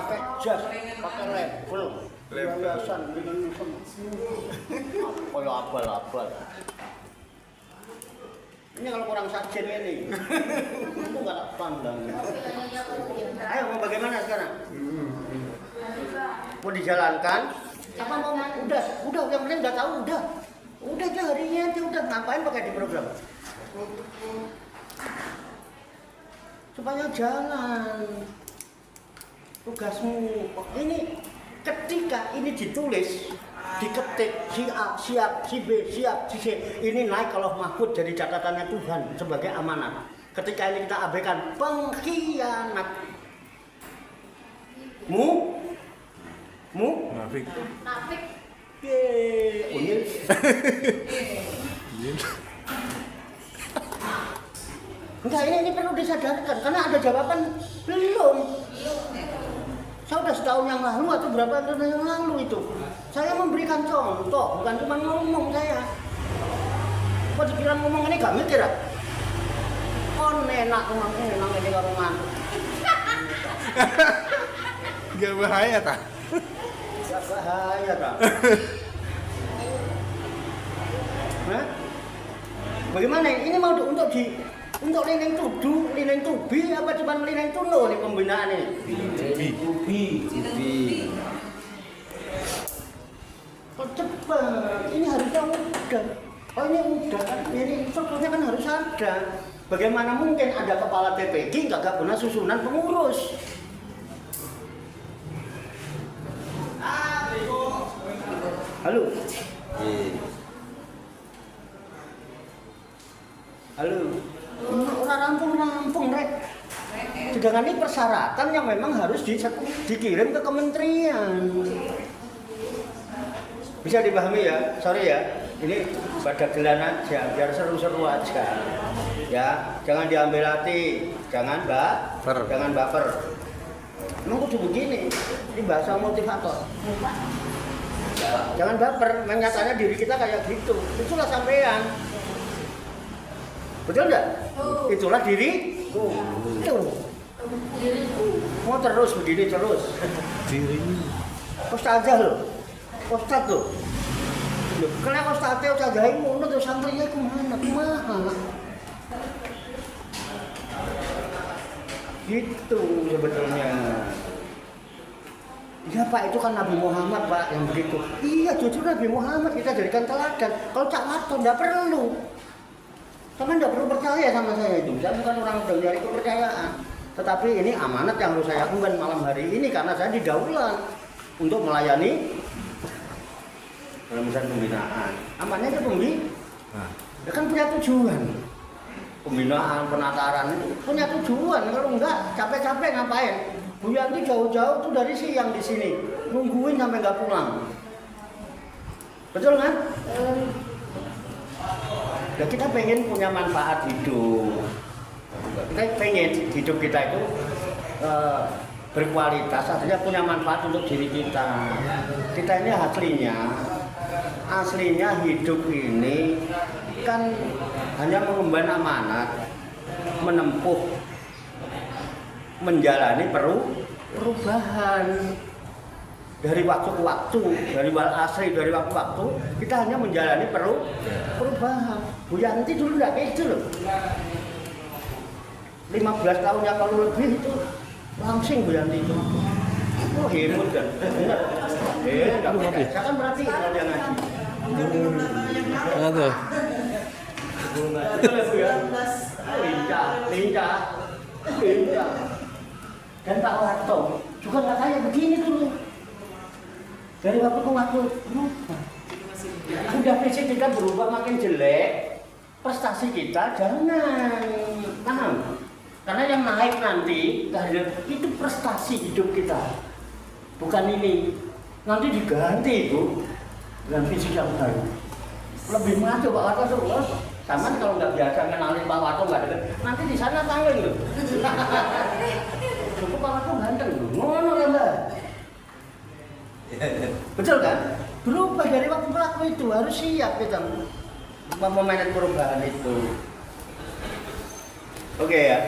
pakai jas, pakai label, hiasan dengan kayak abal-abal. Ini kalau kurang sarjen ini, itu nggak tak pandang. Ayo mau bagaimana sekarang? Mau dijalankan? Apa mau udah yang penting udah tahu udah aja harinya aja udah ngapain pakai di program? Supaya jalan tugasmu. Ini ketika ini ditulis, diketik si A siap, si B siap, si C ini naik kalau Mahfud jadi catatannya Tuhan sebagai amanat. Ketika ini kita abaikan pengkhianat. Nafik. Unyil. Enggak, ini perlu disadarkan karena ada jawaban belum. Saya sudah setahun yang lalu atau berapa tahun yang lalu itu saya memberikan contoh, bukan cuma ngomong saya. Kok dikira ngomong ini gak mikir ya? Kon enak ngomong ini karo mantu. Gak bahaya tak? Gak bahaya tak? Nah, bagaimana ini mau untuk lineng tudu, lineng tubi apa cuma lineng tuno nih pembinaan ini? Tubi. Kok cepat? Ini harusnya udah. Oh ini udah kan? Ini strukturnya kan harus ada. Bagaimana mungkin ada kepala TPG nggak guna susunan pengurus? Halo. Halo. Orang rampung rek. Sedangkan ini persyaratan yang memang harus dikirim ke kementerian. Bisa dipahami ya? Sorry ya. Ini pada gelan aja, biar seru-seru aja. Ya, jangan diambil hati, jangan baper. Emang kudu begini. Ini bahasa motivator. Jangan baper, menyatanya diri kita kayak gitu. Itulah sampean. Betul enggak? Itulah diri. Tuh. Mau terus begini terus. Dirinya. Ustazah loh. Ustaz loh. Loh, kenapa ustazah ngono tuh santrinya kumaha? Gitu sebetulnya. Ya Pak, itu kan Nabi Muhammad Pak yang begitu. Iya, jujur Nabi Muhammad kita jadikan teladan. Kalau Cak Warto enggak perlu. Kamu enggak perlu percaya sama saya itu. Saya bukan orang yang mencari kepercayaan. Tetapi ini amanat yang harus saya lakukan malam hari ini karena saya didaulat untuk melayani dalam urusan pembinaan. Amannya itu pembinaan. Ya kan punya tujuan. Pembinaan, penataran itu punya tujuan. Kalau enggak, capek-capek ngapain? Bu Yanti jauh-jauh tuh dari siang di sini, nungguin sampai nggak pulang. Betul kan? Ya kita pengen punya manfaat hidup. Kita pengen hidup kita itu berkualitas, artinya punya manfaat untuk diri kita. Kita ini aslinya hidup ini kan hanya mengemban amanat, menempuh, menjalani perubahan dari waktu ke waktu, dari wal asri, dari waktu ke waktu kita hanya menjalani perubahan. Bu Yanti dulu nggak kayak itu loh. 15 tahun yang lalu lebih itu langsing Bu Yanti itu. Oh hebat kan? Saya kan berarti kalau dia ngaji. Ada. Betul ya Bu ya? Lincah. Dan Pak Warto juga nggak kayak begini dulu. Dari waktu ke waktu berubah. Udah fisik kita berubah makin jelek, prestasi kita jangan paham. Karena yang naik nanti itu prestasi hidup kita, bukan ini. Nanti diganti itu, dengan fisik yang baru. Lebih maju Pak Warto tuh. Sama kalau nggak biasa kenalin Pak Warto nggak deket, nanti di sana tanggung loh. Cukup Pak Warto ganteng loh, ngono ya Mbak. Betul kan? Berubah dari waktu ke waktu itu harus siap kita memanage perubahan itu. Oke ya.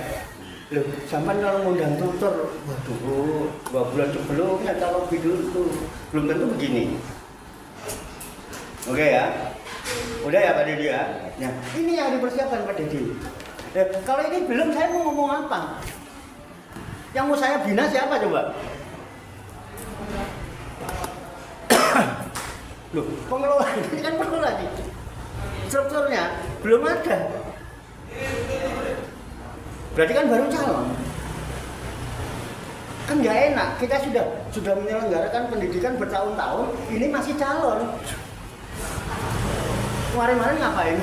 Loh, sampai kalau ngundang tutor, waduh, 2 bulan sebelumnya kalau video itu belum tentu begini. Oke ya, udah ya Pak Dedi ya. Nah, ini yang dipersiapkan Pak Dedi. Kalau ini belum, saya mau ngomong apa? Yang mau saya bina siapa coba? Loh, pengelola ini kan pengelola nih. Strukturnya belum ada. Berarti kan baru calon. Kan nggak enak. Kita sudah menyelenggarakan pendidikan bertahun-tahun, ini masih calon. Kemarin-kemarin ngapain?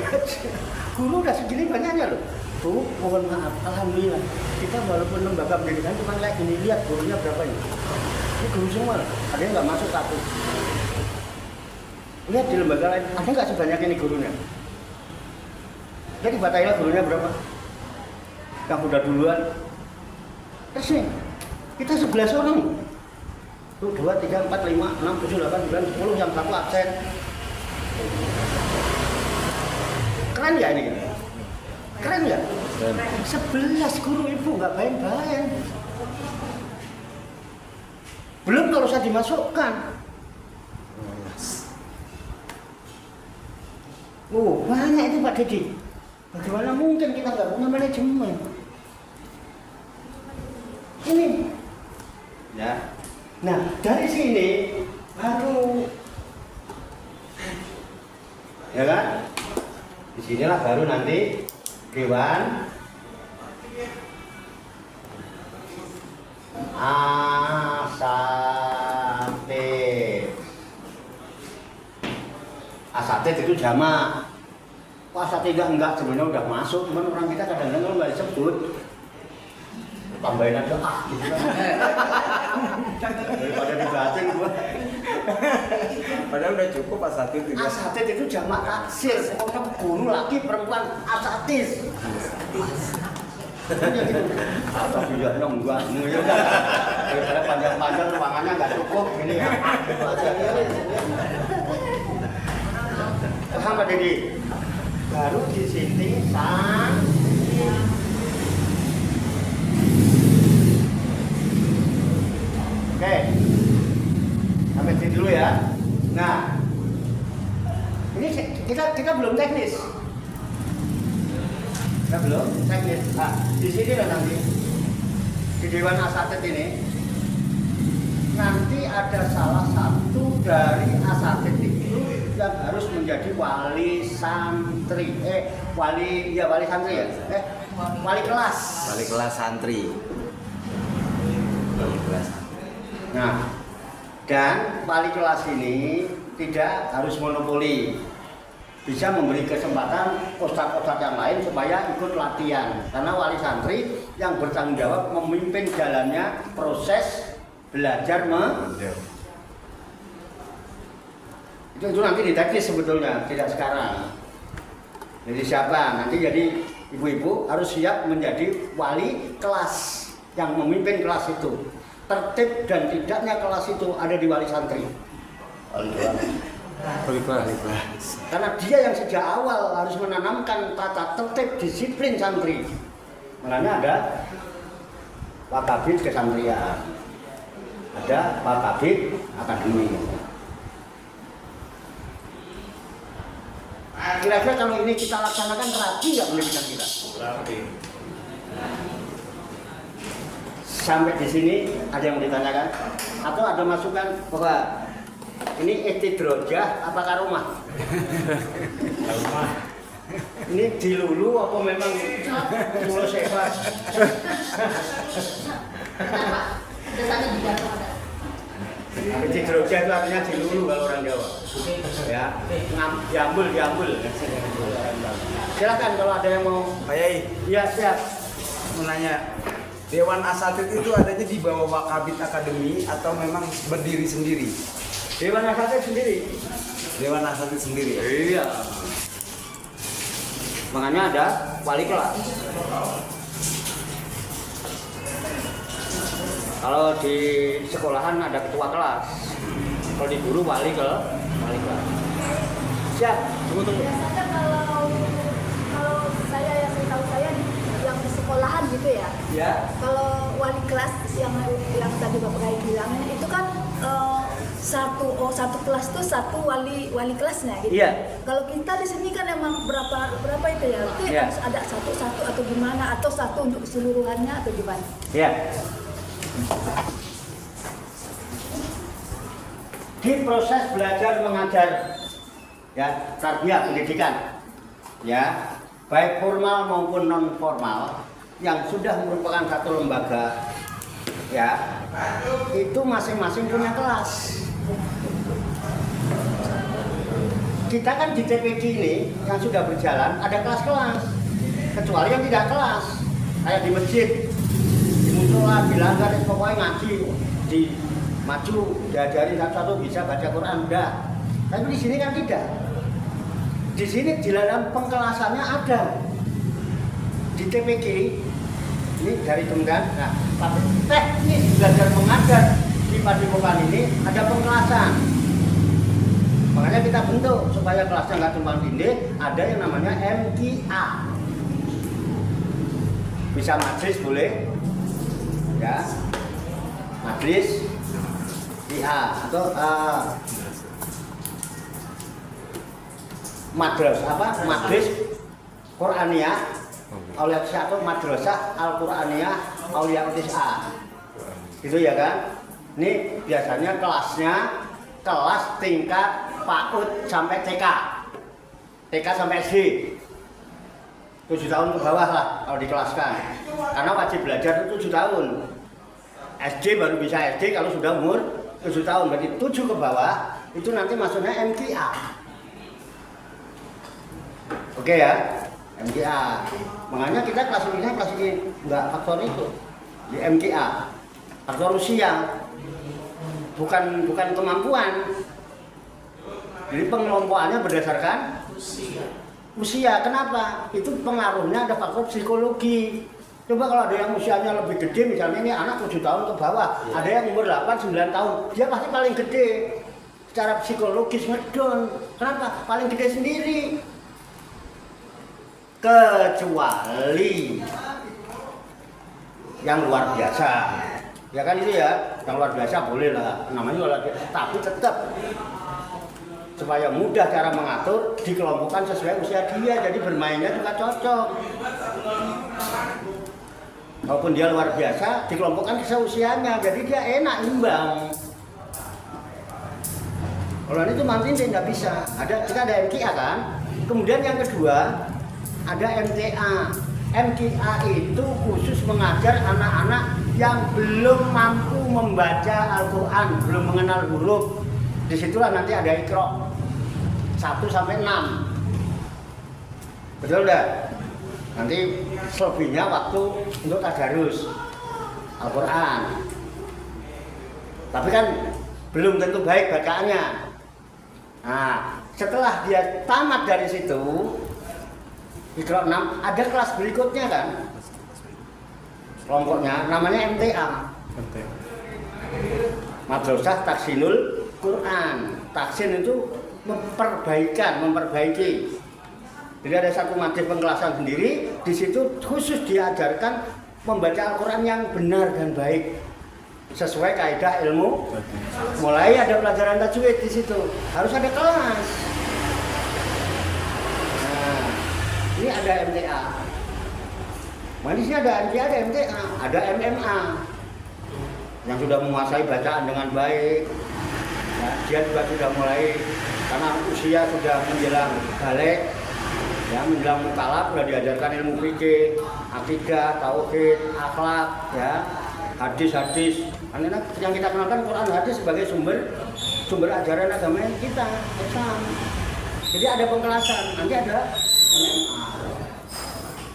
Guru udah segini banyaknya loh. Bu, mohon maaf, alhamdulillah. Kita walaupun lembaga pendidikan cuma kayak gini, lihat gurunya berapa ini. Ini guru semua loh. Ada yang nggak masuk satu. Lihat di lembaga lain, ada nggak sebanyak ini gurunya? Jadi Batayla gurunya berapa? Yang udah duluan. Terus nih, kita 11 orang. 1, 2, 3, 4, 5, 6, 7, 8, 9, 10, yang satu absen. Keren nggak ini? Keren nggak? 11 guru ibu, nggak bayang-bayang. Belum kalau saya dimasukkan. Oh, banyak itu Pak Dedi. Bagaimana mungkin kita nggak punya manajemen? Ini. Ya. Nah, dari sini baru, ya kan? Disinilah baru nanti Dewan Asatid. Asatid itu jamak. Asatid enggak sebenarnya udah masuk, cuman orang kita kadang-kadang nggak disebut. Tambahin aja gitu kan. Daripada dibatin gua. Padahal udah cukup asatid itu. Asatid itu jamak taksir. Pokoknya guru laki perempuan asatis. Atau juga dong gua. Daripada panjang-panjang ruangannya nggak cukup ini ya. Paham Pak Dedi? Baru di sini Oke, sampai sini dulu ya. Nah, ini kita belum teknis. Kita belum teknis. Nah, di sini lah nanti di Dewan Asatid ini nanti ada salah satu dari asatid itu yang harus menjadi wali santri. Wali santri ya. Wali kelas. Wali kelas santri. Wali kelas. Nah, dan wali kelas ini tidak harus monopoli, bisa memberi kesempatan ustadz-ustadz yang lain supaya ikut latihan. Karena wali santri yang bertanggung jawab memimpin jalannya proses belajar itu nanti di teknis sebetulnya, tidak sekarang. Jadi siapa? Nanti jadi ibu-ibu harus siap menjadi wali kelas yang memimpin kelas itu. Tertib dan tidaknya kelas itu ada di wali santri. Wali kelas. Karena dia yang sejak awal harus menanamkan tata tertib disiplin santri. Makanya ada Wakabit kesantriaan, ada Wakabit akademi. Kira-kira kalau ini kita laksanakan rapi nggak pendidikan kita? Rapi. Sampai di sini ada yang mau ditanyakan atau ada masukan bahwa ini istidrojah apa karomah? Rumah. Ini dilulu apa memang mulai sehat? Istidrojah itu artinya dilulu kalau orang Jawa. Ya, diambil. Silakan kalau ada yang mau. Pak Yai, Iya siap. menanya, Dewan Asatid itu adanya di bawah Wakabit Akademi atau memang berdiri sendiri? Dewan Asatid sendiri. Dewan Asatid sendiri. Iya. Makanya ada wali kelas. Kalau di sekolahan ada ketua kelas. Kalau di guru wali kelas. Siap. Tunggu. Biasanya kalau saya yang tahu saya yang di sekolahan gitu ya, Ya. Kalau wali kelas yang tadi Bapak Gai bilang itu kan satu kelas tuh satu wali kelasnya gitu. Iya. Kalau kita di sini kan emang berapa itu ya? Itu Iya. harus ada satu atau gimana, atau satu untuk keseluruhannya atau gimana? Ya. Di proses belajar mengajar, ya, tarbiyah pendidikan, ya, baik formal maupun non formal, yang sudah merupakan satu lembaga, ya, itu masing-masing punya kelas. Kita kan di TPQ ini yang sudah berjalan ada kelas-kelas, kecuali yang tidak kelas, kayak di masjid, di musola, di langgar, pokoknya ngaji, di maju, diajari satu-satu bisa baca Quran, udah. Tapi di sini kan tidak. Di sini di dalam pengkelasannya ada. Di TPQ ini dari Kementerian, nah, tapi teknis belajar mengajar di Padepokan ini ada pengkelasan. Makanya kita bentuk supaya kelasnya nggak tumpang tindih, ada yang namanya MKA. Bisa majelis boleh, ya, majelis IA atau majelis Qur'aniyah Aulia Tis'a atau madrasah Al-Qur'aniyah Aulia Tis'a. Gitu ya kan? Ini biasanya kelasnya kelas tingkat PAUD sampai TK. TK sampai SD. 7 tahun ke bawah lah kalau dikelaskan. Karena wajib belajar itu 7 tahun. SD baru bisa SD kalau sudah umur 7 tahun. Berarti 7 ke bawah itu nanti masuknya MKA. Oke ya, MKA. Makanya kita kelas ini enggak faktor itu. Di MKA. Faktor usia. Bukan kemampuan. Jadi pengelompokannya berdasarkan usia. Kenapa? Itu pengaruhnya ada faktor psikologi. Coba kalau ada yang usianya lebih gede, misalnya ini anak 7 tahun ke bawah, ada yang umur 8-9 tahun, dia pasti paling gede. Secara psikologis ngedon. Kenapa? Paling gede sendiri. Kecuali yang luar biasa. Ya kan itu ya, yang luar biasa boleh lah, namanya luar biasa. Tapi tetap supaya mudah cara mengatur, dikelompokkan sesuai usia dia, jadi bermainnya juga cocok. Walaupun dia luar biasa, dikelompokkan sesuai usianya, jadi dia enak, imbang. Kalau ini cuma tindih nggak bisa. Kita ada MKA kan. Kemudian yang kedua ada MTA. MKA itu khusus mengajar anak-anak yang belum mampu membaca Al-Quran, belum mengenal huruf. Disitulah nanti ada Iqra 1 sampai 6. Betul enggak? Nanti selebihnya waktu untuk tadarus Al-Quran. Tapi kan belum tentu baik bacaannya. Nah, setelah dia tamat dari situ, Iqra 6, ada kelas berikutnya kan? Kelompoknya namanya MTA. Madrasah Tahsinul Quran. Tahsin itu memperbaiki. Jadi ada satu majelis pengkelasan sendiri, di situ khusus diajarkan membaca Al-Quran yang benar dan baik sesuai kaidah ilmu. Mulai ada pelajaran tajwid di situ, harus ada kelas. Nah, ini ada MTA. Manisnya ada MTA, ada MTA, ada MMA yang sudah menguasai bacaan dengan baik. Nah, dia juga sudah mulai karena usia sudah menjelang balik, ya, menjelang mukallaf, sudah diajarkan ilmu fikih, akidah, tauhid, akhlak, ya, hadis. Karena yang kita kenalkan Quran hadis sebagai sumber ajaran agama kita, Islam. Jadi ada pengkelasan, nanti ada MMA.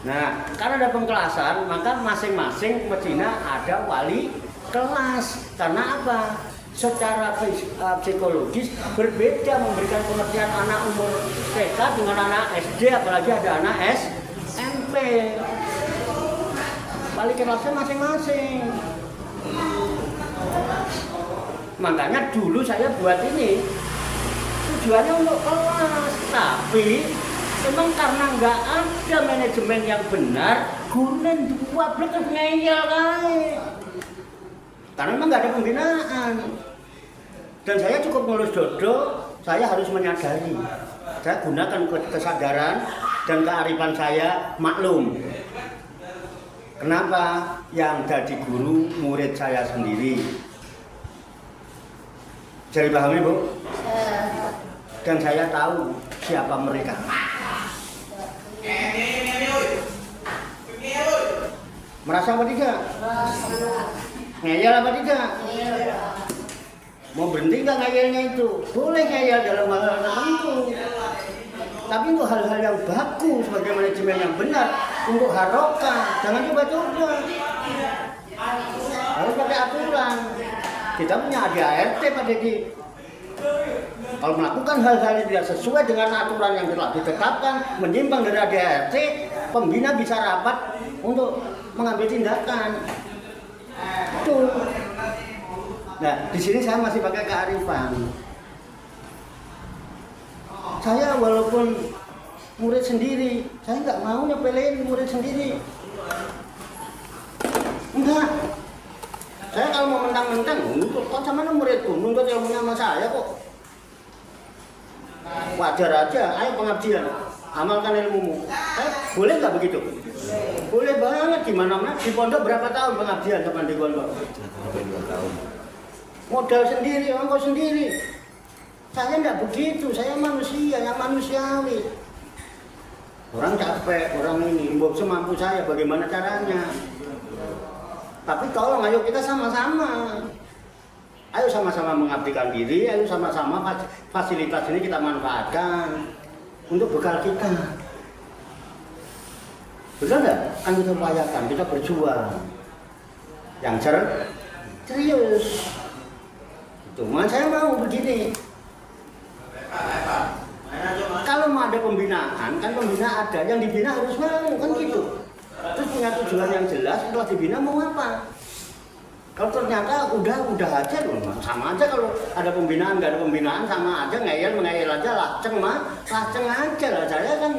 Nah, karena ada pengkelasan, maka masing-masing Medina ada wali kelas. Karena apa? Secara psikologis berbeda memberikan pengertian anak umur TK dengan anak SD, apalagi ada anak SMP. Wali kelasnya masing-masing. Makanya dulu saya buat ini tujuannya untuk kelas, tapi memang karena nggak ada ada manajemen yang benar, gurunya dua blok terus ngeyel kae. Karena memang nggak ada pembinaan. Dan saya cukup ngurus dodo, saya harus menyadari. Saya gunakan kesadaran dan kearifan saya maklum. Kenapa yang jadi guru murid saya sendiri? Jadi pahami Bu? Dan saya tahu siapa mereka. Merasa apa tidak? Ngeyel apa tidak? Mau berhenti nggak ngeyelnya itu? Boleh ngeyel dalam hal tertentu. Tapi untuk hal-hal yang baku sebagai manajemen yang benar, untuk harokah, jangan coba-coba. Harus pakai aturan. Kita punya ADART Pak Dedi. Kalau melakukan hal-hal yang tidak sesuai dengan aturan yang telah ditetapkan, menyimpang dari ADART, pembina bisa rapat untuk mengambil tindakan. Itu. Nah, di sini saya masih pakai kearifan. Saya walaupun murid sendiri, saya nggak mau nyepelein murid sendiri. Enggak. Saya kalau mau mentang-mentang, untuk kok sama muridku, nuntut ilmunya sama saya kok. Wajar aja, ayo pengabdian, amalkan ilmumu. Boleh nggak begitu? Boleh banget, di mana-mana. Di pondok berapa tahun pengabdian sama di pondok? Sampai 2 tahun. Modal sendiri, ongkos sendiri. Saya enggak begitu, saya manusia, yang manusiawi. Orang capek, orang ini, mbok semampu saya, bagaimana caranya? Tapi tolong, ayo kita sama-sama. Ayo sama-sama mengabdikan diri, ayo sama-sama fasilitas ini kita manfaatkan untuk bekal kita. Betul enggak? Kan kita upayakan, kita berjuang. Yang serius. Cuma saya mau begini. Kalau mau ada pembinaan, kan pembina ada, yang dibina harus mau, kan gitu. Terus punya tujuan yang jelas, setelah dibina mau apa? Kalau ternyata udah aja loh, sama aja kalau ada pembinaan, nggak ada pembinaan, sama aja mengeyel aja, laceng aja lah. Saya kan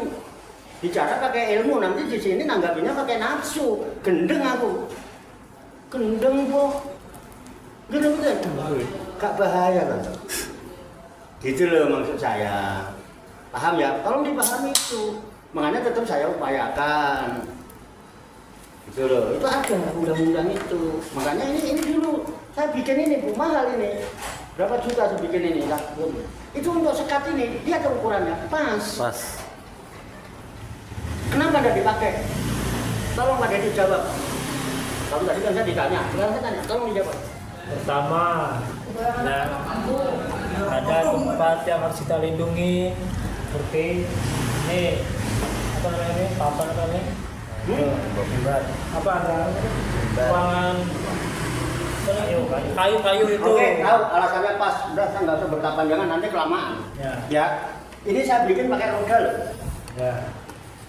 bicara pakai ilmu, nanti di sini nanggapinya pakai nafsu, gendeng aku, gendeng kok, gendeng gak bahaya kan? Gitu loh maksud saya. Paham ya? Tolong dipahami itu. Makanya tetap saya upayakan. Gitu loh. Itu ada undang-undang itu. Makanya ini dulu saya bikin ini Bu, mahal ini. Berapa juta saya bikin ini? Itu untuk sekat ini, dia ada ukurannya pas. Kenapa tidak dipakai? Tolong Pak Dedi jawab. Kalau tadi kan saya ditanya, sekarang saya tanya, tolong dijawab. Pertama, nah, ada tempat yang harus kita lindungi seperti ini apa namanya, papan apa namanya, apa ada ruangan kayu itu. Oke, tahu alasannya pas. Udah saya nggak usah berkepanjangan, nanti kelamaan. Ya, ini saya bikin pakai roda loh. Ya.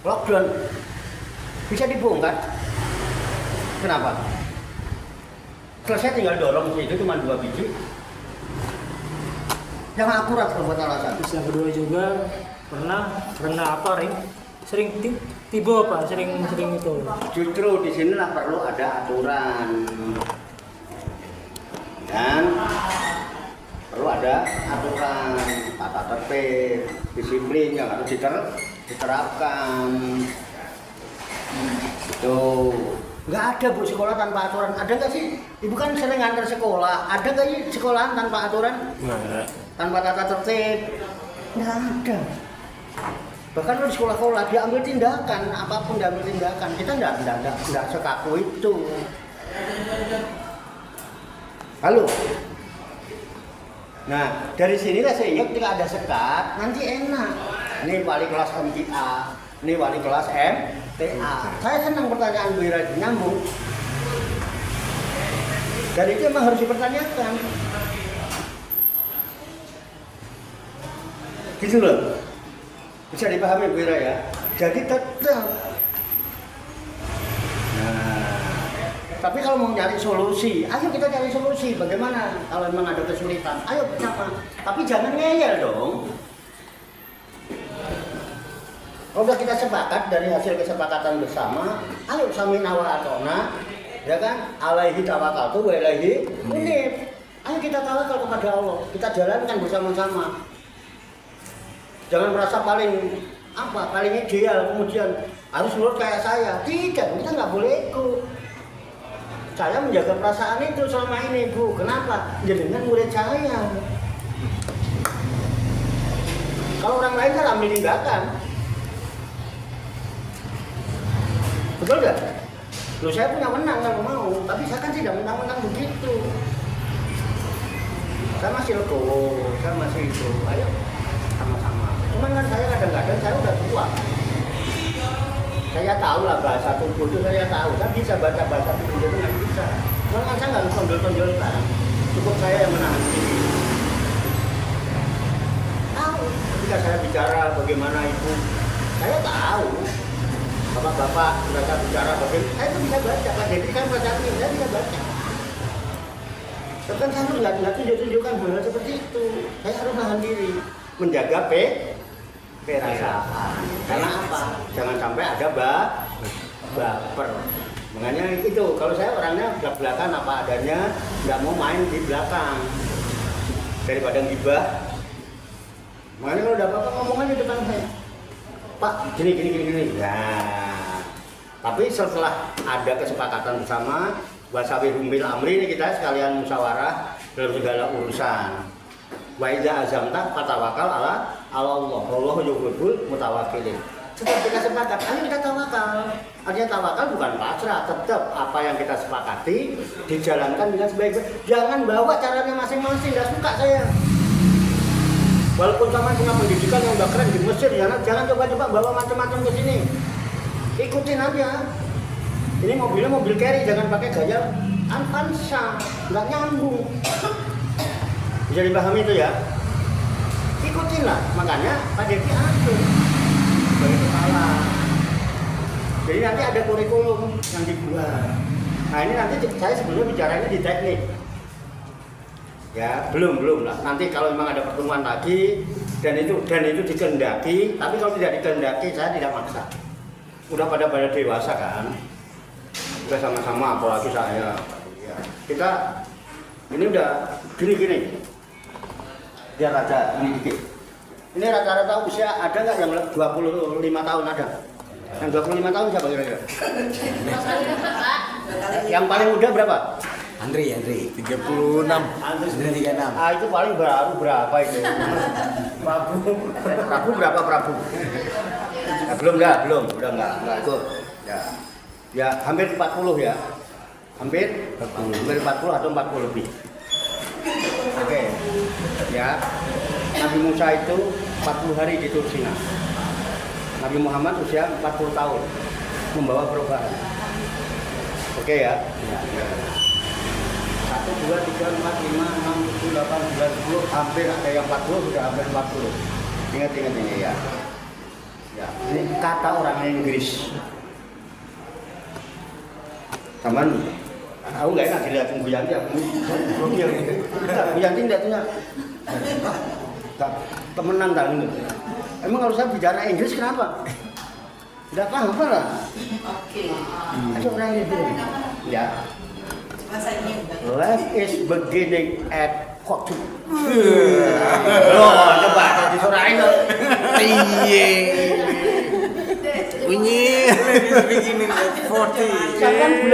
Lockdown bisa dibongkar. Kenapa? Selesai tinggal dorong itu cuma 2 biji. Yang akurat kalau buat alasan. Terus yang kedua juga pernah apa Ring? Sering tiba apa? Sering itu. Justru di sinilah perlu ada aturan. Dan perlu ada aturan, tata tertib, disiplin yang harus diterapkan. Tuh. Nggak ada Bu sekolah tanpa aturan. Ada nggak sih? Ibu kan sering antar sekolah. Ada nggak sih sekolahan tanpa aturan? Nggak ada. Tanpa tata tertib? Nggak ada. Bahkan di sekolah-sekolah diambil tindakan, apapun diambil tindakan. Kita nggak sekaku itu. Halo. Nah dari sinilah sehingga ketika ada sekat nanti enak. Ini wali kelas MTA, ini wali kelas MTA. Saya senang pertanyaan Bu Ira nyambung. Dan itu memang harus dipertanyakan. Gitu loh. Bisa dipahami Bu Ira ya. Jadi tetap. Nah, tapi kalau mau nyari solusi, ayo kita cari solusi. Bagaimana kalau memang ada kesulitan? Ayo kenapa? Tapi jangan ngeyel dong. Kalau udah kita sepakat dari hasil kesepakatan bersama, ayo samina wa atona, ya kan? Alaihi tawakkaltu wa ilaihi unib. Ayo kita tawakal kepada Allah, kita jalankan bersama-sama. Jangan merasa paling ideal, kemudian harus menurut kayak saya. Tidak, kita nggak boleh ikut. Saya menjaga perasaan itu selama ini, Bu. Kenapa? Jadi dengan murid saya. Kalau orang lain kan ambil tindakan. Betul nggak? Loh, saya punya menang kalau mau, tapi saya kan tidak menang-menang begitu. Saya masih legowo, saya masih itu. Ayo sama-sama. Cuman kan saya kadang-kadang saya udah tua. Saya tahu lah bahasa tubuh itu saya tahu. Saya bisa baca bahasa tubuh itu nggak bisa. Cuman kan saya nggak tonjol-tonjolkan. Cukup saya yang menahan diri. Tahu. Ketika saya bicara bagaimana ibu, saya tahu. Bapak-bapak sudah saya bicara bagaimana, saya itu bisa baca. Pak Jadi kan baca ini, saya bisa baca. Tapi kan saya harus nggak tunjuk-tunjukkan hal seperti itu. Saya harus nahan diri, menjaga perasaan. Karena apa? Jangan sampai ada baper. Makanya itu, kalau saya orangnya belak-belakan apa adanya, nggak mau main di belakang daripada gibah. Makanya kalau udah apa-apa ngomong aja depan saya. Pak, gini. Nah, tapi setelah ada kesepakatan bersama, wasawirhum bil amri, ini kita sekalian musyawarah dalam segala urusan. Wa idza azamta fatawakal ala Allah. Wallahu yuhibbul mutawakkilin. Setelah kita sepakat, ayo kita tawakal. Artinya tawakal bukan pasrah, tetap apa yang kita sepakati dijalankan dengan sebaik-baik. Jangan bawa caranya masing-masing, enggak suka saya. Walaupun sama punya pendidikan yang udah keren di Mesir, jangan coba-coba bawa macam-macam ke sini. Ikutin aja. Ini mobilnya mobil carry, jangan pakai gaya Avanza, nggak nyambung. Bisa dipahami itu ya? Ikutin lah. Makanya Pak Devi atur sebagai kepala. Jadi nanti ada kurikulum yang dibuat. Nah ini nanti saya sebelumnya bicaranya di teknik. Ya belum lah. Nanti kalau memang ada pertemuan lagi dan itu dikehendaki, tapi kalau tidak dikehendaki saya tidak maksa. Udah pada dewasa kan, udah sama-sama, apalagi saya. Ya. Kita ini udah gini. Biar aja ini dikit. Ini rata-rata usia ada nggak yang 25 tahun ada? Yang 25 tahun siapa kira-kira? Yang paling muda berapa? Andri 36. Andri 36. Ah itu paling baru berapa itu? Prabu berapa Prabu? Nah, belum, udah enggak itu. Ya hampir 40 ya. Hampir 40 atau 40 lebih. Oke. Ya. Nabi Musa itu 40 hari di Tur Sina. Nabi Muhammad usia 40 tahun membawa perubahan. Oke ya. 1, 2, 3, 4, 5, 6, 7, 8, 9, 10, hampir ada yang 40, sudah hampir 40. Ingat ini ya. Ya, ini kata orang Inggris. Taman, aku nggak enak dilihatin Bu Yanti. Bu Yanti tidak punya temenan kan itu. Emang kalau saya bicara Inggris kenapa? Tidak paham apa lah. Oke. Ada orang Inggris. Ya. Life is beginning at 40. Loh, coba disurain dong. Iya. Bunyi. Life is beginning at 40. Saya kan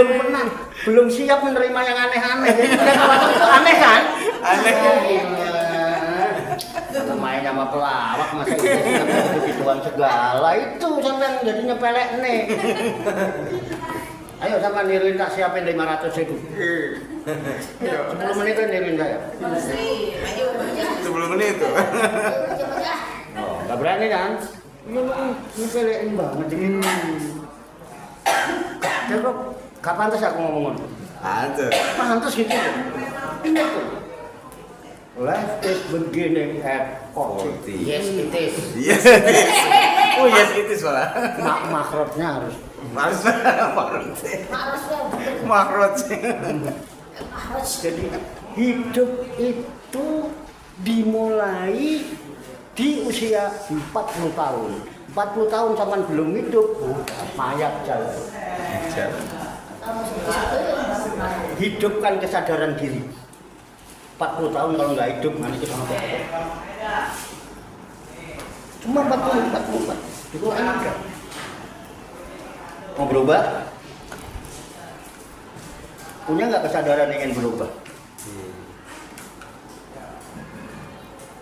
belum siap menerima yang aneh-aneh. Jadi kalau itu aneh kan? Aneh. Main sama pelawak masa gitu-gituan segala itu sampai jadinya pelek nih. Ayo sama niruin tak siapin 500 itu. 10 menit kan niruin saya. 10 menit tuh. Oh, nggak berani kan? Ini pelein banget ini. Terus kapan terus aku ngomong? Pantes gitu. Ini tuh. Life is beginning at 40. Yes it is. Yes it is. Oh yes it is malah. Makrotnya harus. Makrot. Jadi hidup itu dimulai di usia 40 tahun. 40 40 tahun sampean belum hidup, mayat jalan. Hidupkan kesadaran diri. 40 tahun kalau nggak hidup nanti kita ngobrol. Cuma 44. Itu enak kan? Mau berubah? Punya nggak kesadaran ingin berubah?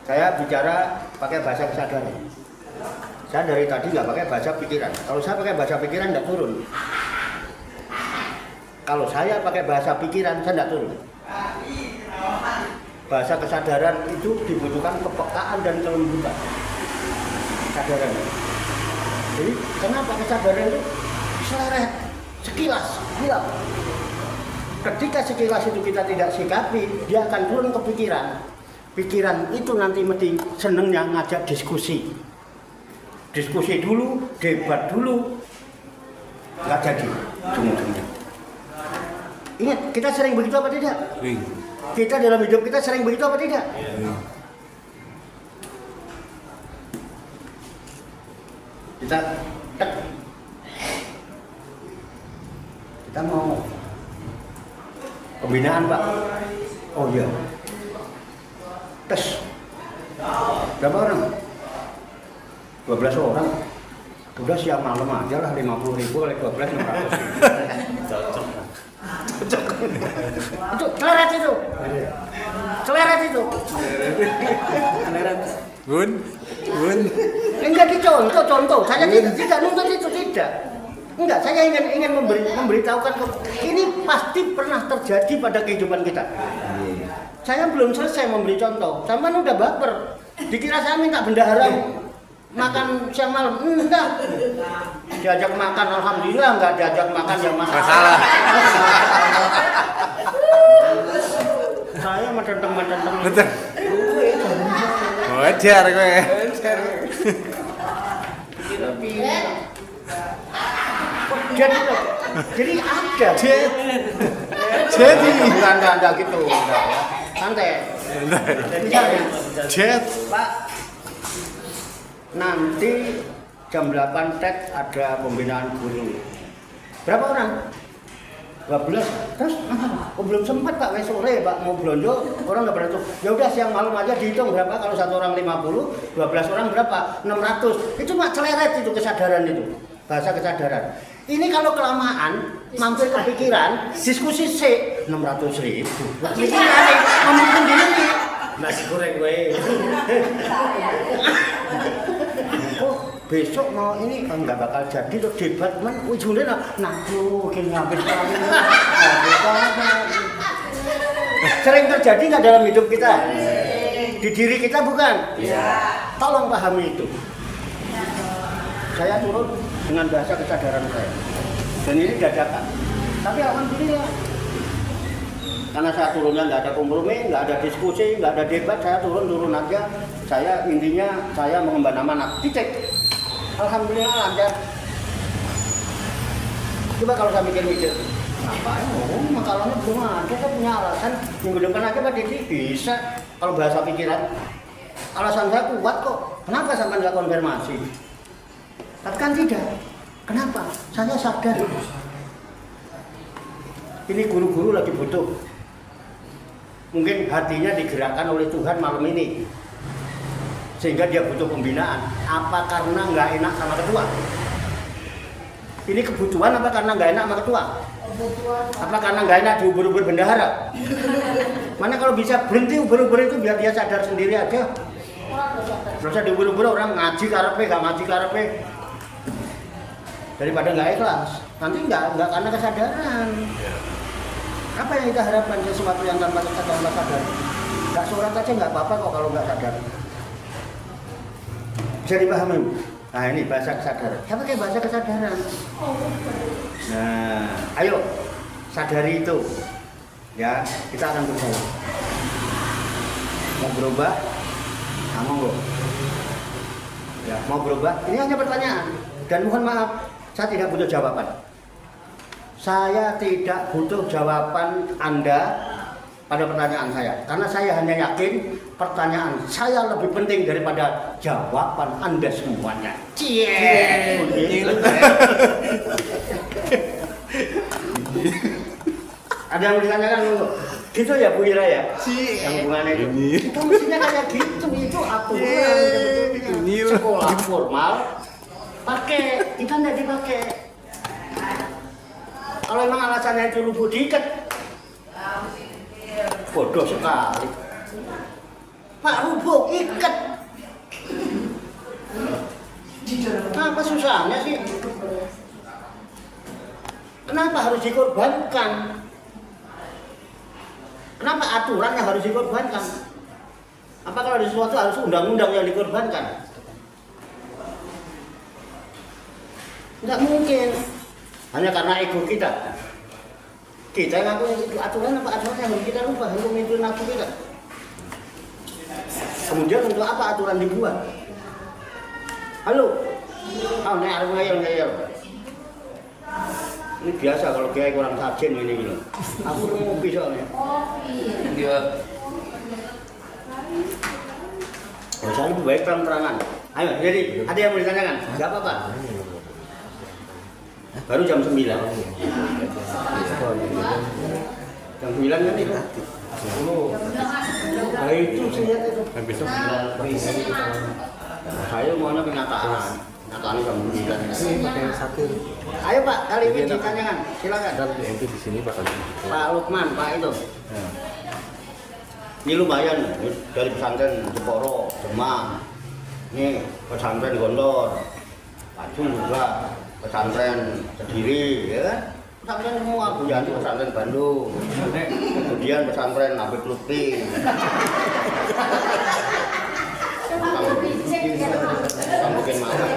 Saya bicara pakai bahasa kesadaran. Saya dari tadi nggak pakai bahasa pikiran. Kalau saya pakai bahasa pikiran nggak turun. Kalau saya pakai bahasa pikiran saya nggak turun. Bahasa kesadaran itu dibutuhkan kepekaan dan kelembutan. Kesadaran. Jadi kenapa kesadaran itu seleret, sekilas, hilang. Ketika sekilas itu kita tidak sikapi, dia akan turun ke pikiran. Pikiran itu nanti mesti senengnya ngajak diskusi. Diskusi dulu, debat dulu, nggak jadi ujung-ujungnya. Ingat, kita sering begitu apa tidak? Kita dalam hidup kita sering begitu apa tidak? Kita mau pembinaan Pak. Oh iya. Tes. Berapa orang? 12 orang. Udah siang malam aja lah 50.000 kali 12 600. Itu celeret itu. Celeret itu. Bun. Enggak dicontoh. Saya tidak nuntut itu, tidak. Enggak, saya ingin memberitahukan ini pasti pernah terjadi pada kehidupan kita. Saya belum selesai memberi contoh. Sampai udah baper. Dikira saya minta bendahara makan siang malam. Enggak. Diajak makan, alhamdulillah enggak diajak makan yang masalah. Saya macam teman-teman. Betul. Wajar kowe. Jadi ada. Jadi enggak gitu. Santai. Misalnya, Pak, nanti jam 8 tek ada pembinaan guru. Berapa orang? 12. Terus belum sempat Pak, sore Pak mau belanja, orang nggak pada tuh. Ya udah siang malam aja dihitung berapa, kalau satu orang 50, 12 orang berapa? 600. Itu Pak celeret itu kesadaran itu. Bahasa kesadaran. Ini kalau kelamaan mampir ke pikiran, diskusi C 600.000. Pikiran nih, ngomong sendiri. Nasi goreng gue. Besok mau ini nggak bakal jadi tuh debat man ujungnya nah gini habis sering terjadi nggak dalam hidup kita di diri kita bukan tolong pahami itu. Saya turun dengan bahasa kesadaran saya dan ini dadakan tapi alhamdulillah karena saya turunnya nggak ada kompromi, nggak ada diskusi, nggak ada debat, saya turun aja. Saya intinya saya mengemban amanat titik. Alhamdulillah lancar. Coba kalau saya mikir-mikir, ngapain? Makalahnya belum ada, saya punya alasan. Minggu depan aja Pak Didi bisa. Kalau bahasa pikiran, alasan saya kuat kok. Kenapa sampai nggak konfirmasi? Tapi kan tidak. Kenapa? Saya sadar. Ini guru-guru lagi butuh. Mungkin hatinya digerakkan oleh Tuhan malam ini. Sehingga dia butuh pembinaan. Apa karena nggak enak sama ketua? Ini kebutuhan apa karena nggak enak sama ketua? Apa karena nggak enak diubur-ubur bendahara? Mana kalau bisa berhenti ubur-ubur itu biar dia sadar sendiri aja. Terus diubur-ubur orang ngaji karepe, nggak ngaji karepe. Daripada nggak ikhlas. Nanti nggak karena kesadaran. Apa yang kita harapkan sesuatu yang tanpa sadar? Nggak surat aja nggak apa-apa kok kalau nggak sadar. Bisa dipahami? Nah ini bahasa kesadaran. Saya pakai bahasa kesadaran. Nah, ayo sadari itu. Ya, kita akan berusaha. Mau berubah? Nah, monggo. Ya, mau berubah? Ini hanya pertanyaan. Dan mohon maaf, saya tidak butuh jawaban. Saya tidak butuh jawaban Anda pada pertanyaan saya. Karena saya hanya yakin pertanyaan saya lebih penting daripada jawaban Anda semuanya. Cie. Ada yang ditanyakan dulu? Gitu ya Bu Ira ya? Yang hubungannya itu. Kita mestinya kayak gitu, itu aturan sebetulnya. Sekolah formal pakai, kita tidak dipakai. Kalau memang alasannya itu lubuk diikat, bodoh sekali. Pak lubuk ikat. Apa susahnya sih? Kenapa harus dikorbankan? Kenapa aturan yang harus dikorbankan? Apa kalau ada sesuatu harus undang-undang yang dikorbankan? Tidak mungkin. Hanya karena ego kita. Kita yang ngaku itu aturan apa aturan yang harus kita rubah untuk memimpin nafsu kita. Kemudian untuk apa aturan dibuat? Halo? Oh, ini ada ngeyel. Ini biasa kalau kiai kurang sajen ini gitu. Aku ngopi soalnya. Iya. Oh, saya lebih baik terang-terangan. Ayo, jadi ada yang mau ditanyakan? Enggak apa-apa. Baru jam 9. Jam 9 kan itu. Nah itu saya lihat itu. Besok saya maunya kenyataan. Kenyataan jam 9. Ayo Pak, kali ini ditanyakan. Silakan. Nanti di sini bakal Pak Lukman, Pak itu. Ini lumayan dari pesantren Jeporo, Demak. Ini pesantren Gondor. Paju juga. Pesantren Kediri, ya kan? Pesantren semua, Bu Yanti pesantren Bandung, kemudian pesantren Nabi Lutfi, mungkin makan.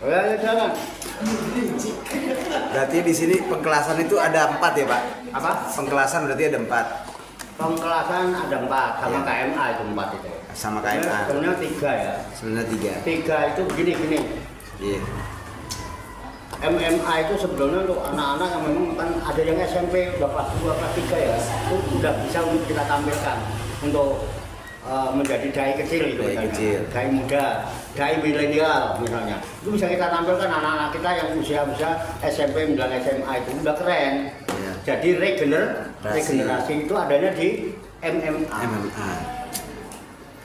Ya, jangan. Berarti di sini pengkelasan itu ada 4 ya Pak? Apa? Pengkelasan berarti ada 4. Pengkelasan ada 4, sama KMA itu 4 itu. Sama KMA. Sebenarnya 3 ya. Sebenarnya 3. 3 itu begini. Iya. MMA itu sebelumnya untuk anak-anak yang memang kan ada yang SMP udah kelas 2, kelas 3 ya, itu udah bisa untuk kita tampilkan untuk menjadi dai kecil itu, dai muda, dai milenial misalnya. Itu bisa kita tampilkan anak-anak kita yang usia SMP, menjelang SMA itu udah keren. Iya. Jadi regenerasi itu adanya di MMA.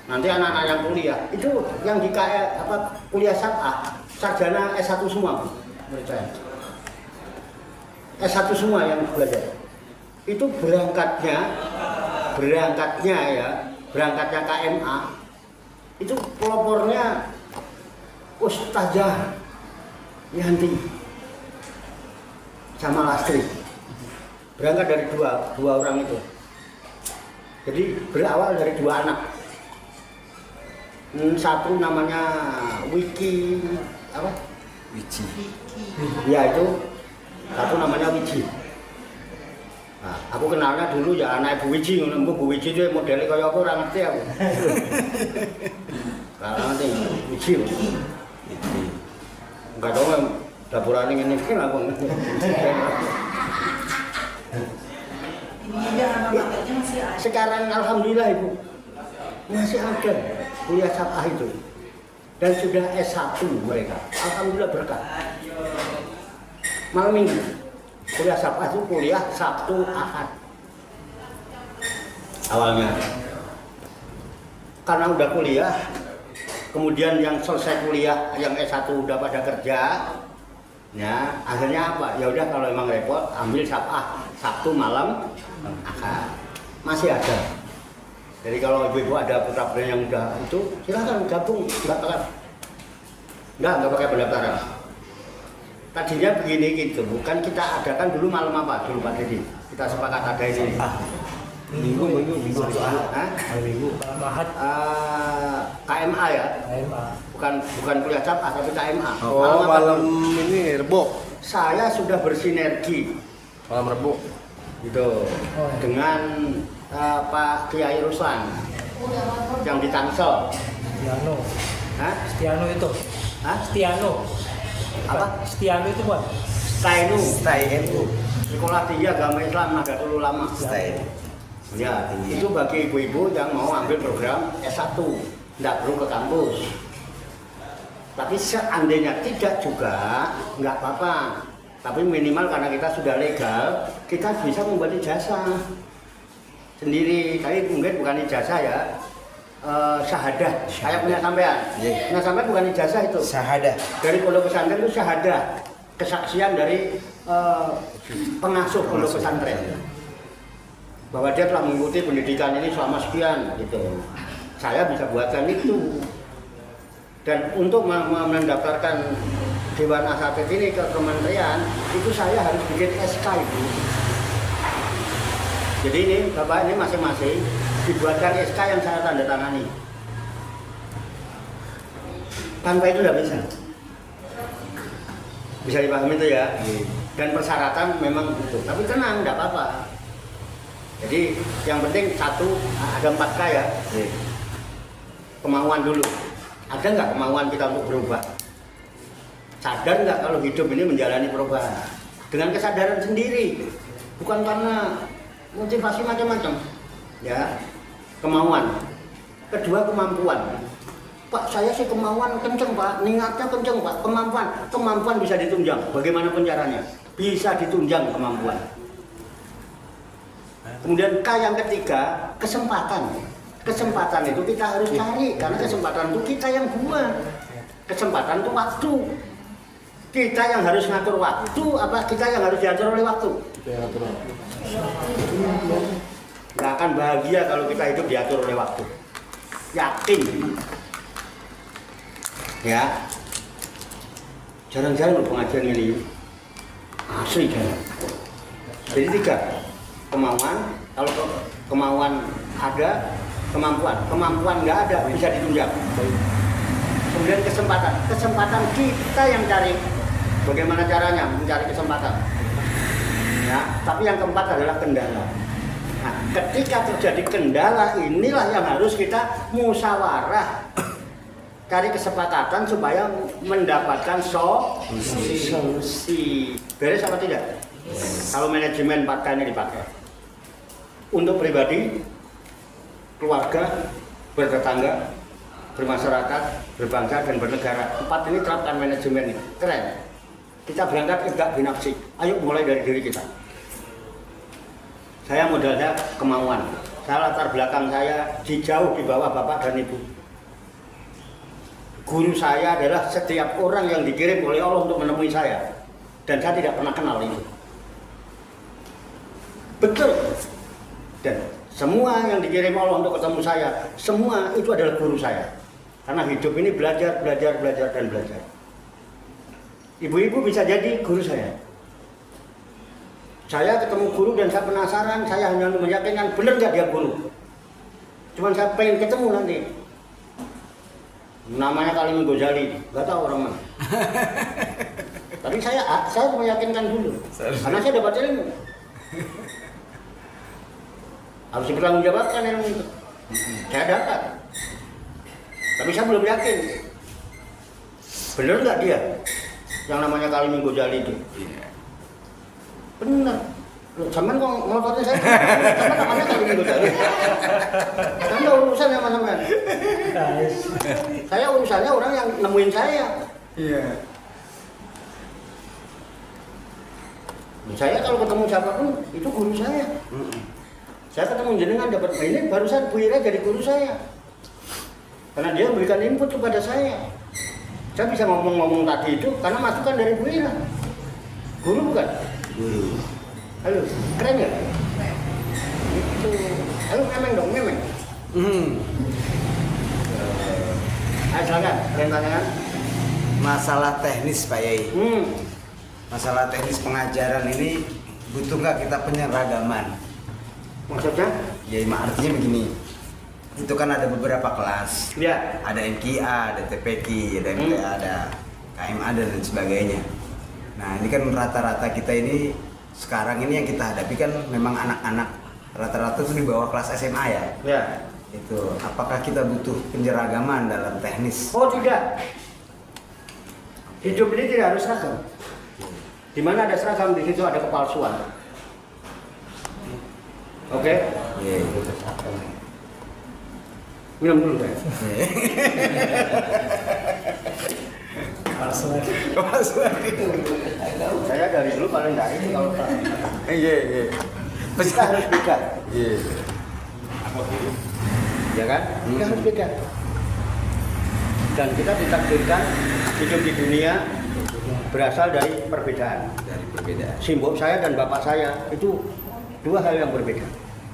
Nanti anak-anak yang kuliah itu yang di kuliah syar'ah, sarjana S1 semua, Bu. Menurut saya. S1 semua yang belajar. Itu berangkatnya KMA. Itu pelopornya Ustazah Yanti sama Lastri. Berangkat dari dua orang itu. Jadi berawal dari 2 anak. Satu namanya Wiki ya itu satu namanya Wiji. Nah, aku kenalnya dulu ya anak Bu Wiji, Bu Wiji itu modelnya kayak aku orang ngerti aku. Kalau nanti Wiji, enggak tahu kan dapuran ini kan aku. Sekarang alhamdulillah Ibu masih ada kuliah syar'ah itu. Dan sudah S1 mereka, alhamdulillah berkah. Malam minggu, kuliah Sabtu itu kuliah Sabtu Ahad. Awalnya, karena udah kuliah, kemudian yang selesai kuliah, yang S1 udah pada kerja, ya akhirnya apa? Ya udah kalau emang repot, ambil Sabtu malam Ahad. Masih ada. Jadi kalau ibu-ibu ada putra-putri yang udah itu, silakan gabung, enggak pakai pendaftaran. Tadinya begini gitu, bukan kita adakan dulu malam apa dulu Pak Dedi? Kita sepakat ada ini. Minggu. KMA ya. Bukan kuliah syar'ah tapi KMA. Malam ini Rebo. Saya sudah bersinergi. Malam Rebo. Gitu. Dengan Pak Kiai Ruslan yang di Tangsel. Stiano. Hah? Stiano itu. Hah? Stiano. Apa? Setianu itu buat Stainu. Stainu. Sekolah tinggi agama Islam Nahdlatul Ulama. Stainu. Ya, itu bagi ibu-ibu yang mau ambil program S1, tidak perlu ke kampus. Tapi seandainya tidak juga, nggak apa-apa. Tapi minimal karena kita sudah legal, kita bisa membuat ijazah sendiri. Tapi mungkin bukan ijazah ya, syahadah. Kayak punya sampean. Punya sampean bukan ijazah itu. Syahadah. Dari pondok pesantren itu syahadah, kesaksian dari pengasuh pondok pesantren bahwa dia telah mengikuti pendidikan ini selama sekian gitu. Saya bisa buatkan itu. Dan untuk mendaftarkan Dewan Asatidz ini ke kementerian, itu saya harus bikin SK itu. Jadi ini Bapak ini masing-masing dibuatkan SK yang saya tanda tangani. Tanpa itu tidak bisa. Bisa dipahami itu ya. Dan persyaratan memang itu. Tapi tenang, tidak apa-apa. Jadi yang penting satu, ada 4K ya. Kemauan dulu. Ada nggak kemauan kita untuk berubah? Sadar nggak kalau hidup ini menjalani perubahan? Dengan kesadaran sendiri, bukan karena motivasi macam-macam. Ya, kemauan. Kedua, kemampuan. Pak, saya sih kemauan kenceng Pak, niatnya kenceng Pak, kemampuan bisa ditunjang. Bagaimanapun caranya, bisa ditunjang kemampuan. Kemudian K yang ketiga, kesempatan. Kesempatan itu kita harus cari, karena kesempatan itu kita yang buat. Kesempatan itu waktu. Kita yang harus ngatur waktu, apa kita yang harus diatur oleh waktu? Nggak akan bahagia kalau kita hidup diatur oleh waktu. Yakin. Ya. Jarang-jarang pengajian ini. Asli jarang. Jadi 3. Kemauan, kalau kemauan ada, kemampuan nggak ada, bisa ditunjang. Kemudian kesempatan kita yang cari. Bagaimana caranya mencari kesempatan? Ya, tapi yang keempat adalah kendala. Nah, ketika terjadi kendala, inilah yang harus kita musyawarah, cari kesepakatan supaya mendapatkan solusi. Beres apa tidak? Kalau manajemen 4K ini dipakai untuk pribadi, keluarga, bertetangga, bermasyarakat, berbangsa, dan bernegara. 4 ini terapkan manajemen ini. Keren. Kita berangkat ikhda binafsi. Ayo mulai dari diri kita. Saya modalnya kemauan. Saya latar belakang saya jauh di bawah bapak dan ibu. Guru saya adalah setiap orang yang dikirim oleh Allah untuk menemui saya. Dan saya tidak pernah kenal itu. Betul. Dan semua yang dikirim Allah untuk ketemu saya, semua itu adalah guru saya. Karena hidup ini belajar, dan belajar. Ibu-ibu bisa jadi guru saya. Saya ketemu guru dan saya penasaran, saya hanya meyakinkan benar nggak dia guru. Cuman saya pengen ketemu nanti. Namanya Kalimul Ghazali, nggak tahu orang mana. Tapi saya meyakinkan dulu, karena saya dapat ilmu. Harus dipertanggungjawabkan ilmu itu. Saya dapat. Tapi saya belum yakin. Benar nggak dia? Yang namanya Kalimul Ghazali itu. Benar. Loh, sampean kok ngototin saya? Sampean namanya Kalimul Ghazali. Saya nggak urusan sama sampean. Saya urusannya orang yang nemuin saya. Iya. Saya kalau ketemu siapapun itu guru saya. Saya ketemu jenengan dapat ini barusan Bu Ira jadi guru saya. Karena dia memberikan input kepada saya. Saya bisa ngomong-ngomong tadi itu karena masukan dari Bu Ira. Guru bukan? Guru. Halo, keren nggak? Itu. Halo, memeng dong, memeng. Ayo silakan, pertanyaan. Masalah teknis Pak Yai. Masalah teknis pengajaran ini butuh nggak kita penyeragaman? Maksudnya? Ya, artinya begini. Itu kan ada beberapa kelas. Ya. Ada NKA, ada TPQ, ada MTA, ada KMA dan lain sebagainya. Nah, ini kan rata-rata kita ini sekarang ini yang kita hadapi kan memang anak-anak rata-rata itu di bawah kelas SMA ya. Ya. Itu apakah kita butuh penyeragaman dalam teknis? Oh tidak. Hidup ini tidak harus seragam. Di mana ada seragam, di situ ada kepalsuan. Oke? Iya. Minum dulu saya. Saya dari dulu paling enggak ini kalau Iya, iya. kita harus beda. Iya. Ya kan? Kita harus beda. Dan kita ditakdirkan hidup di dunia berasal dari perbedaan. Dari perbedaan. Simbol saya dan bapak saya itu dua hal yang berbeda.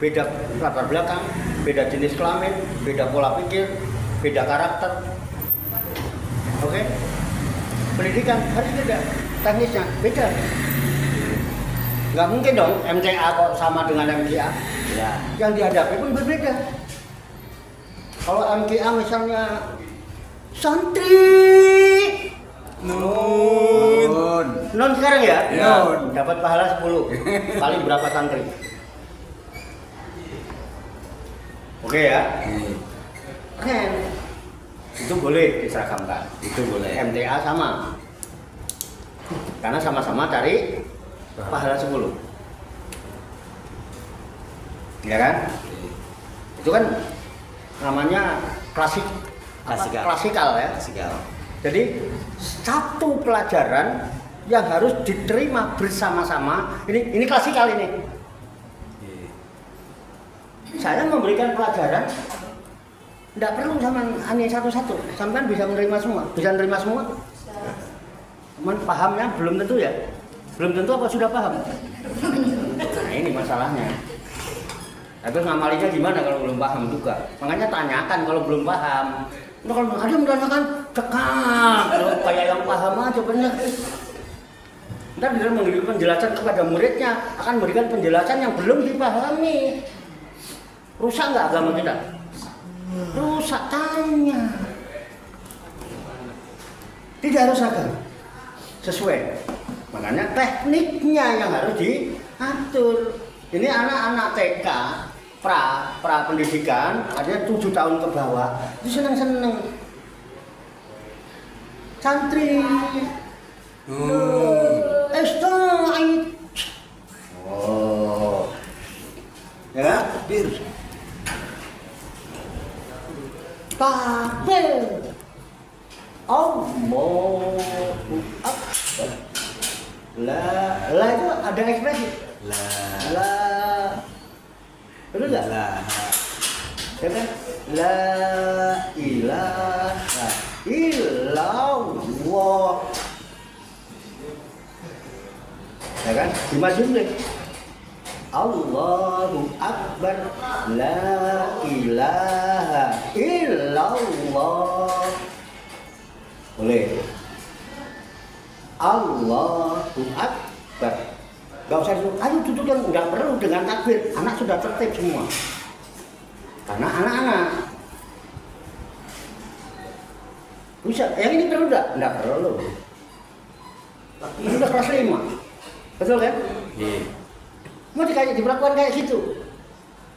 Beda latar belakang, beda jenis kelamin, beda pola pikir, beda karakter. Oke? Pendidikan harus beda, teknisnya beda. Nggak mungkin dong MTA kok sama dengan MTA. Ya. Yang dihadapi pun berbeda. Kalau MTA misalnya santri non sekarang ya? Nun. Dapat pahala 10. Paling berapa santri? Oke ya? Keren. Itu boleh diseragamkan. Itu boleh. MTA sama. Karena sama-sama cari pahala 10. Ya kan? Itu kan namanya klasikal ya. Klasikal. Jadi satu pelajaran yang harus diterima bersama-sama. Ini klasikal ini. Saya memberikan pelajaran tidak perlu sama hanya satu-satu. Sampai bisa menerima semua. Bisa menerima semua. Cuman pahamnya belum tentu ya. Belum tentu apa sudah paham. Nah ini masalahnya. Nah, terus ngamalinya gimana kalau belum paham juga? Makanya tanyakan kalau belum paham. Nah, kalau ada yang menanyakan cekak, kalau kayak yang paham aja benar. Ntar dia memberi penjelasan kepada muridnya akan memberikan penjelasan yang belum dipahami. Rusak nggak agama kita? Rusak, tanya. Tidak harus agama. Sesuai. Makanya tekniknya yang harus diatur. Ini anak-anak TK, pra pendidikan, ada 7 tahun ke bawah, itu seneng-seneng. Santri. Esta'id. Oh. Ya, bir. Takbir. Allahu Akbar. La itu ada ekspresi. La. Betul enggak? La. Ya kan? La ilaha illallah. Ya kan? Dimajuin deh. Allahu Akbar. La ilaha illallah. Boleh. Allahu Akbar. Gak usah disuruh, ayo duduk yang nggak perlu dengan takbir. Anak sudah tertib semua. Karena anak-anak. Bisa, yang ini perlu enggak? Enggak perlu. Ini udah kelas 5. Betul kan? Iya. Mau diperlakukan kayak gitu.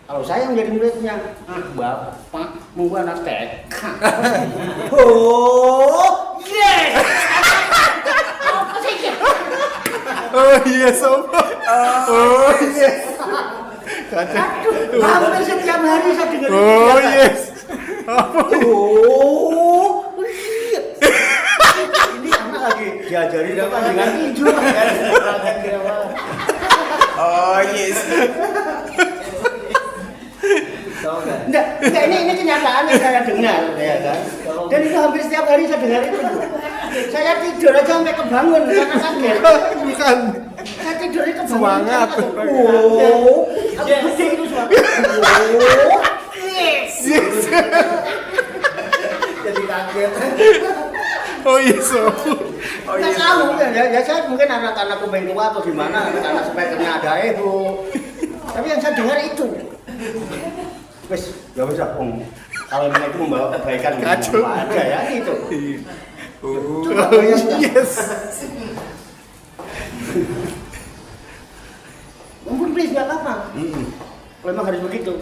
Kalau saya menjadi muridnya, bapak membuat anak TK. Oh, yes! Apa sih? Oh iya sob. Oh yes. Aduh, hampir setiap hari saya dengar itu. Oh yes. Oh, iya. Ini anak lagi diajari dengan hijau. Oh yes. Enggak, ini kenyataan yang saya dengar, ya kan. Dan itu hampir setiap hari saya dengar itu. Saya tidur aja sampai kebangun karena kaget. Bukan. Saya tidurnya kebangun. Semangat. Oh, aku gede itu suara. Oh, yes. Jadi kaget. Oh iya sob. Oh Nggak yes. tahu ya saya mungkin anak-anak kuping tua atau gimana, anak speakernya ada ego. Tapi yang saya dengar itu. Wes, ya wes Om. Kalau memang itu membawa kebaikan Kacau. apa aja ya gitu. Coba Oh bayangkan. yes. Ampun please, nggak apa-apa. Kalau memang harus begitu.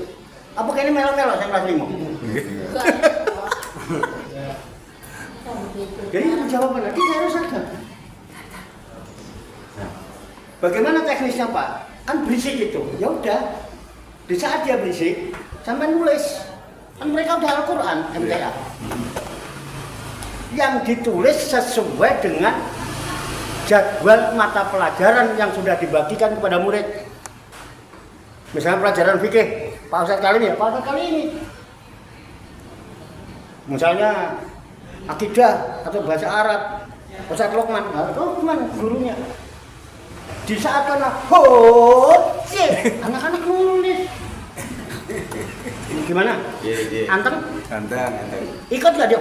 Apakah ini melo-melo saya kelas 5? Jadi itu jawabannya, tidak harus ada. Bagaimana teknisnya Pak? Kan berisik itu. Ya udah. Di saat dia berisik, sampai nulis. Kan mereka udah Al-Quran, MTA. Yang ditulis sesuai dengan jadwal mata pelajaran yang sudah dibagikan kepada murid. Misalnya pelajaran fikih, Pak Ustadz kali ini, Pak Ustadz kali ini. Misalnya akidah atau bahasa Arab, Ustadz Lokman gurunya. Di saat karena anak-anak nulis. Gimana? Iya. Anteng? Anteng. Ikut gak dia?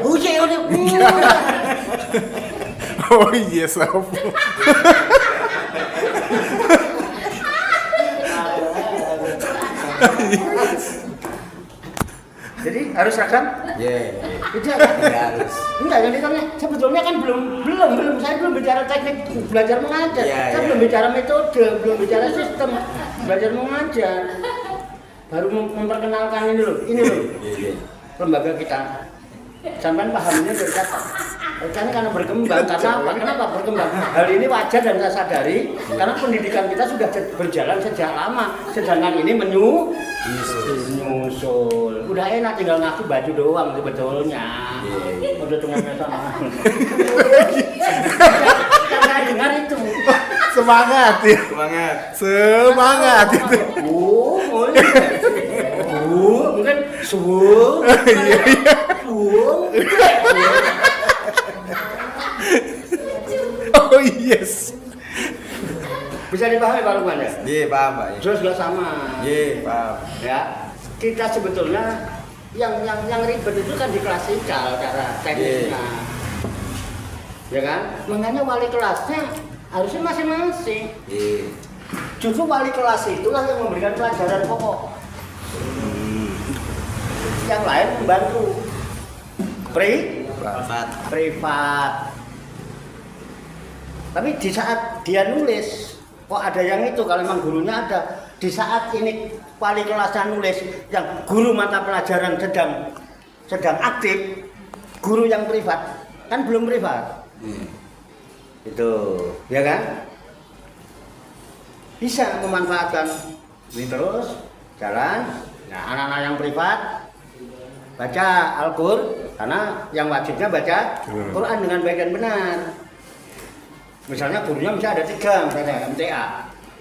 Oh iya sob. Jadi harus seragam? Iya. Tidak kan? Tidak harus. Enggak, yang ditanya sebetulnya kan belum saya belum bicara teknik belajar mengajar. Iya, Saya iya. belum bicara metode, belum bicara sistem belajar mengajar. Baru memperkenalkan ini loh. Iya. Lembaga kita. Sampai pahamnya dari kata. Karena berkembang, karena apa? Kenapa berkembang? Hal ini wajar dan saya sadari karena pendidikan kita sudah berjalan sejak lama. Sedangkan ini menyusul. Udah enak tinggal ngaku baju doang sebetulnya. Udah tengahnya sama. Kita dengar itu. Semangat ya. Semangat itu. Mungkin subuh. Oh yes. Bisa dipahami Pak Lukman ya? Iya, paham Pak. Terus juga sama. Iya, paham. Ya, kita sebetulnya yang ribet itu kan di klasikal cara teknisnya. Ya kan? Makanya wali kelasnya harusnya masing-masing. Iya. Justru wali kelas itulah yang memberikan pelajaran pokok. Yang lain membantu. Privat. Tapi di saat dia nulis, kok ada yang itu kalau memang gurunya ada. Di saat ini wali kelasnya nulis, yang guru mata pelajaran sedang aktif, guru yang privat kan belum privat. Itu, ya kan? Bisa memanfaatkan ini terus jalan. Nah, anak-anak yang privat baca Al-Qur'an karena yang wajibnya baca Quran dengan baik dan benar. Misalnya gurunya bisa ada 3, misalnya MTA.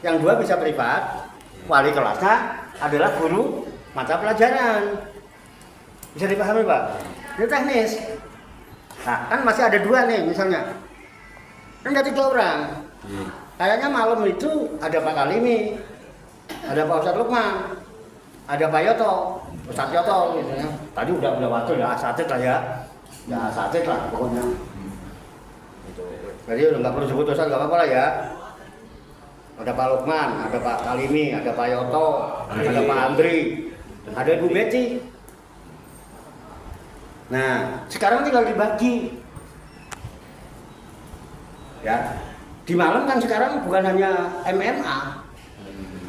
Yang 2 bisa privat, wali kelasnya adalah guru mata pelajaran. Bisa dipahami Pak? Ini teknis. Nah, kan masih ada 2 nih misalnya. Kan ada 3 orang. Kayaknya malam itu ada Pak Kalimi, ada Pak Ustadz Lukman, ada Pak Yoto, Ustadz Yoto gitu ya. Tadi udah waktu ya, asatid lah ya. Ya asatid lah pokoknya. Jadi udah nggak perlu sebut Ustadz, nggak apa-apa lah ya. Ada Pak Lukman, ada Pak Kalimi, ada Pak Yoto, ada Pak Andri, ada Ibu Betty. Nah, sekarang tinggal dibagi. Ya, di malam kan sekarang bukan hanya MMA.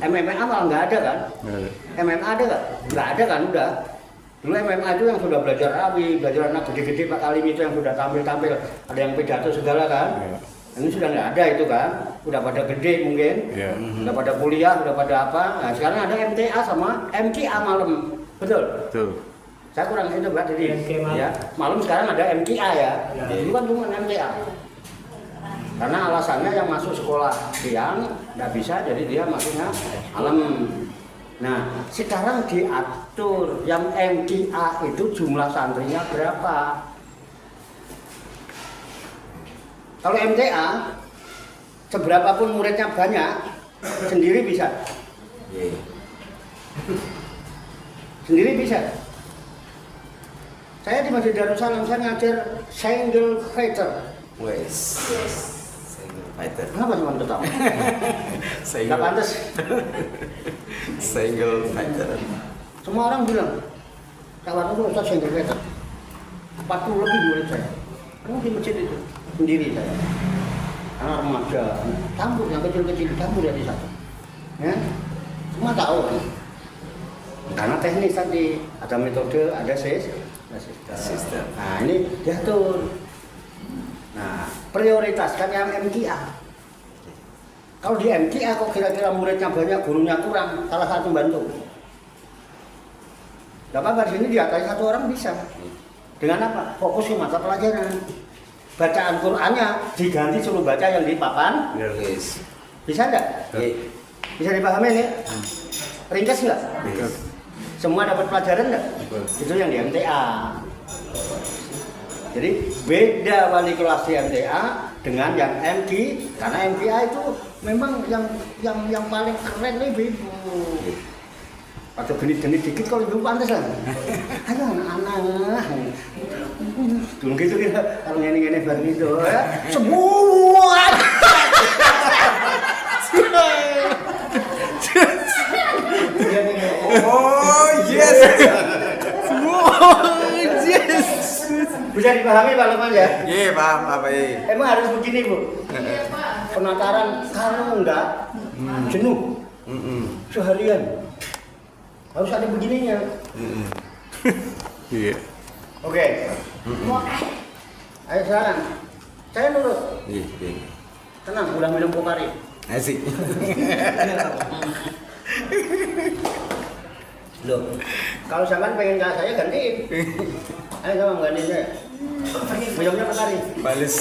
MMA malah nggak ada kan? MMA ada nggak? Nggak ada kan, udah. Dulu MMA itu yang sudah belajar rawi, belajar anak gede-gede Pak Kalimi itu yang sudah tampil-tampil, ada yang pidato segala kan. Ini sudah nggak ada itu kan, udah pada gede mungkin, udah pada kuliah, udah pada apa. Nah sekarang ada MTA sama MTA malam, betul? Betul. Saya kurang itu Mbak, jadi MTA ya malam sekarang ada MTA ya. Dulu kan cuma MTA. Karena alasannya yang masuk sekolah siang nggak bisa, jadi dia masuknya malam. Nah, sekarang diatur yang MTA itu jumlah santrinya berapa? Kalau MTA, seberapapun muridnya banyak, sendiri bisa. Sendiri bisa. Saya di Masjid Darussalam, saya ngajar single fighter. Single fighter. Kenapa cuma ketawa? Single. Nggak pantas. Single fighter. Semua orang bilang, kawan itu Ustaz single fighter. 40 lebih murid saya. Kamu di masjid itu sendiri saya. Anak remaja, campur yang kecil-kecil campur dari satu. Ya, semua tahu kan. Karena teknis tadi ada metode, ada sistem. Nah ini diatur. Nah prioritaskan yang MTA. Kalau di MTA kok kira-kira muridnya banyak, gurunya kurang, salah satu bantu. Gak apa-apa, di sini di atas satu orang bisa. Dengan apa? Fokus ke mata pelajaran. Bacaan Qur'annya diganti suruh baca yang di papan. Yes. Bisa enggak? Oke. Bisa dipahami nih? Ringkas enggak? Yes. Semua dapat pelajaran enggak? Itu yang di MTA. Jadi beda wali kelas di MTA dengan yang MG, karena MTA itu memang yang paling keren nih ibu. Atau genit-genit dikit kalau ibu pantas lah. Aduh anak-anak. Dulu gitu kita kalau ngene-ngene bareng itu ya. Semua. Oh yes. Yes. Bisa dipahami Pak Lukman ya? Iya paham apa ya? Emang harus begini Bu. Penataran kalau enggak jenuh seharian. Harus ada begininya. Iya. Oke. Ayo silakan. Saya nurut. Iya. Tenang, udah minum Pokari. Asik. Loh, kalau sampean pengen ke saya gantiin. Ayo sama gantiin saya. Minumnya Pokari. Bales.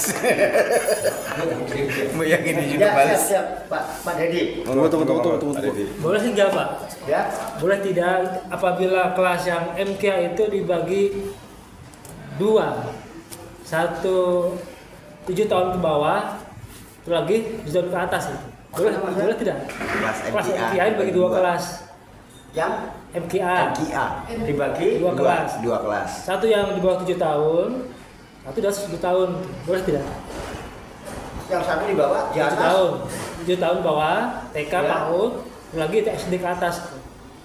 Mau yang ini juga Ya, bales. siap, Pak Dedi. Tunggu. Boleh tinggal Pak? Ya. Boleh tidak apabila kelas yang MK itu dibagi 2, 7 tahun ke bawah, itu lagi 7 tahun ke atas itu. Boleh tidak? Kelas Kelas MKA MKA dibagi 2 kelas. Yang MKA MKA dibagi 2 kelas. 2 kelas. Satu yang di bawah 7 tahun, satu di atas 7 tahun. Boleh tidak? yang satu di bawah, di 7 atas tahun. 7 tahun bawah, TK, Ya. PAUD, lagi itu SD ke atas.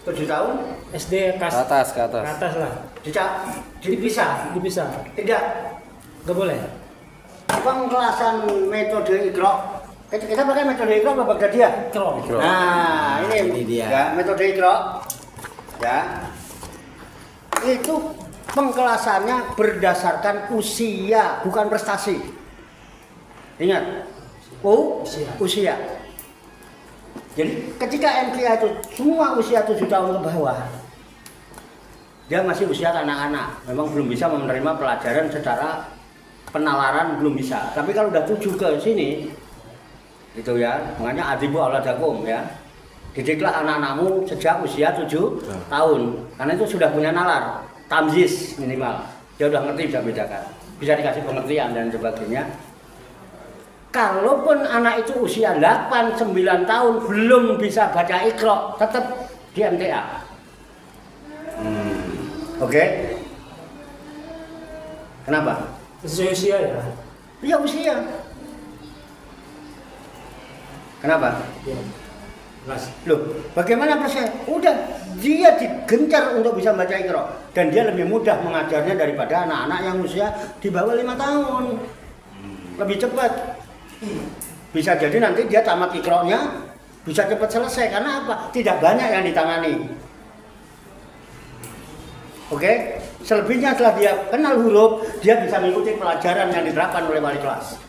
7 tahun SD ke Ke atas. Ke atas lah. dipisah. Dipisah. Tidak. Gak boleh. Pengkelasan metode Iqra. Kita pakai metode Iqra apa Baghdadiyah? Ikro. Nah, Ini dia. Ya, metode Iqra. Ya. Itu pengkelasannya berdasarkan usia, bukan prestasi. Ingat. Usia. Jadi ketika MKA itu semua usia 7 tahun ke bawah, dia masih usia anak-anak, memang belum bisa menerima pelajaran secara penalaran, belum bisa. Tapi kalau udah 7 ke sini, itu ya, makanya adibu auladakum ya, didiklah anak-anakmu sejak usia 7 tahun, karena itu sudah punya nalar, tamyiz minimal, dia udah ngerti, bisa bedakan, bisa dikasih pengertian dan sebagainya. Kalaupun anak itu usia 8-9 tahun belum bisa baca Iqra, tetap di MTA. Oke? Kenapa? Sesuai usia ya. Iya usia. Kenapa? Ya. Kelas. Loh, bagaimana persen? Udah, dia digencar untuk bisa baca Iqra dan dia lebih mudah mengajarnya daripada anak-anak yang usia di bawah 5 tahun. Lebih cepat. Bisa jadi nanti dia tamat Iqra-nya bisa cepat selesai karena apa? Tidak banyak yang ditangani. Oke? Selebihnya setelah dia kenal huruf, dia bisa mengikuti pelajaran yang diterapkan oleh wali kelas.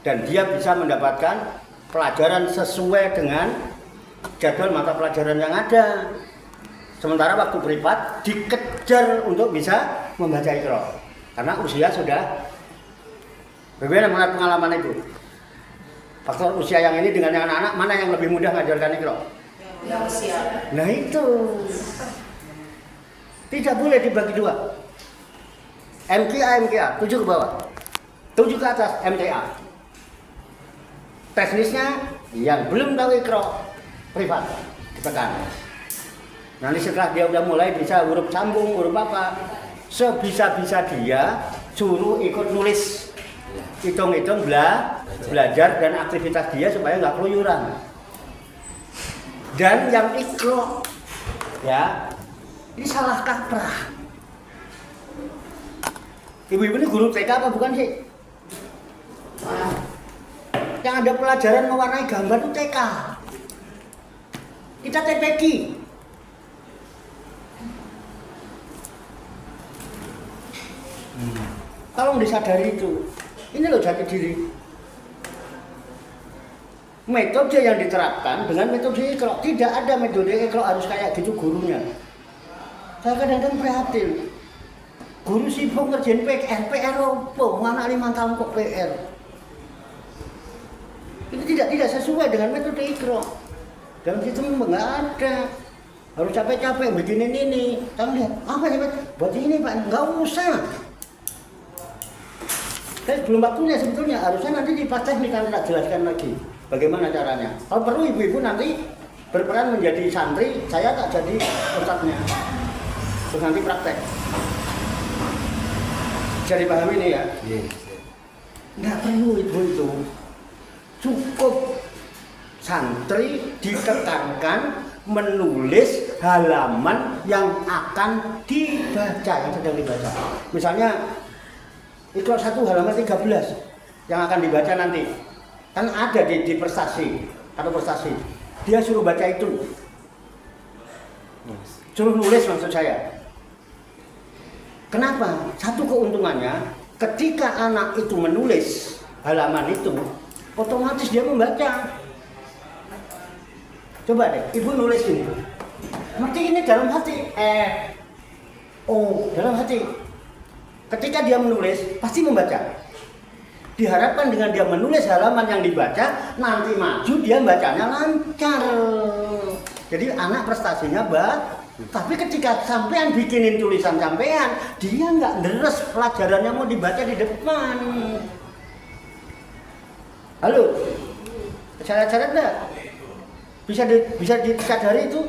Dan dia bisa mendapatkan pelajaran sesuai dengan jadwal mata pelajaran yang ada. Sementara waktu privat dikejar untuk bisa membaca Iqra. Karena usia sudah. Bagaimana mengenai pengalaman itu? Faktor usia yang ini dengan yang anak-anak, mana yang lebih mudah mengajarkan Iqra? Yang usia. Nah itu. Tidak boleh dibagi 2. MKA, 7 ke bawah. 7 ke atas, MTA. Teknisnya, yang belum tahu Iqra, privat, ditekan. Nanti setelah dia udah mulai bisa huruf sambung, huruf apa, sebisa-bisa dia suruh ikut nulis. Hitung-hitung belajar dan aktivitas dia supaya nggak keluyuran. Dan yang Iqra, ya, ini salah kaprah. Ibu-ibu ini guru TK apa bukan sih? Yang ada pelajaran mewarnai gambar itu TK. Kita TPQ. Tolong disadari itu. Ini loh jati diri. metode yang diterapkan dengan metode Iqra. Tidak ada metode Iqra harus kayak gitu gurunya. Saya kadang-kadang prihatin. Guru sibuk ngerjain PR opo, anak 5 tahun kok PR. Itu tidak sesuai dengan metode Iqra. Dalam sistem nggak ada. Harus capek-capek bikinin ini. Kamu lihat, apa sih buat ini Pak? Nggak usah. Saya belum waktunya sebetulnya. Harusnya nanti di pas teknik kami tak jelaskan lagi bagaimana caranya. Kalau perlu ibu-ibu nanti berperan menjadi santri, saya tak jadi ustadznya. Terus nanti praktek. Bisa dipahami ini ya? Nggak perlu itu. Cukup santri ditekankan menulis halaman yang akan dibaca, yang sedang dibaca. Misalnya Iqra 1 halaman 13 yang akan dibaca nanti. Kan ada di prestasi atau prestasi. Dia suruh baca itu. Suruh nulis maksud saya. Kenapa? Satu keuntungannya, ketika anak itu menulis halaman itu, otomatis dia membaca. Coba deh, ibu nulis ini. Mesti ini dalam hati. Dalam hati. Ketika dia menulis, pasti membaca. Diharapkan dengan dia menulis halaman yang dibaca, nanti maju dia bacanya lancar. Jadi anak prestasinya bagus. Tapi ketika sampean bikinin tulisan sampean, dia nggak deres pelajarannya mau dibaca di depan. Halo, syarat-syarat nggak? Bisa disadari itu.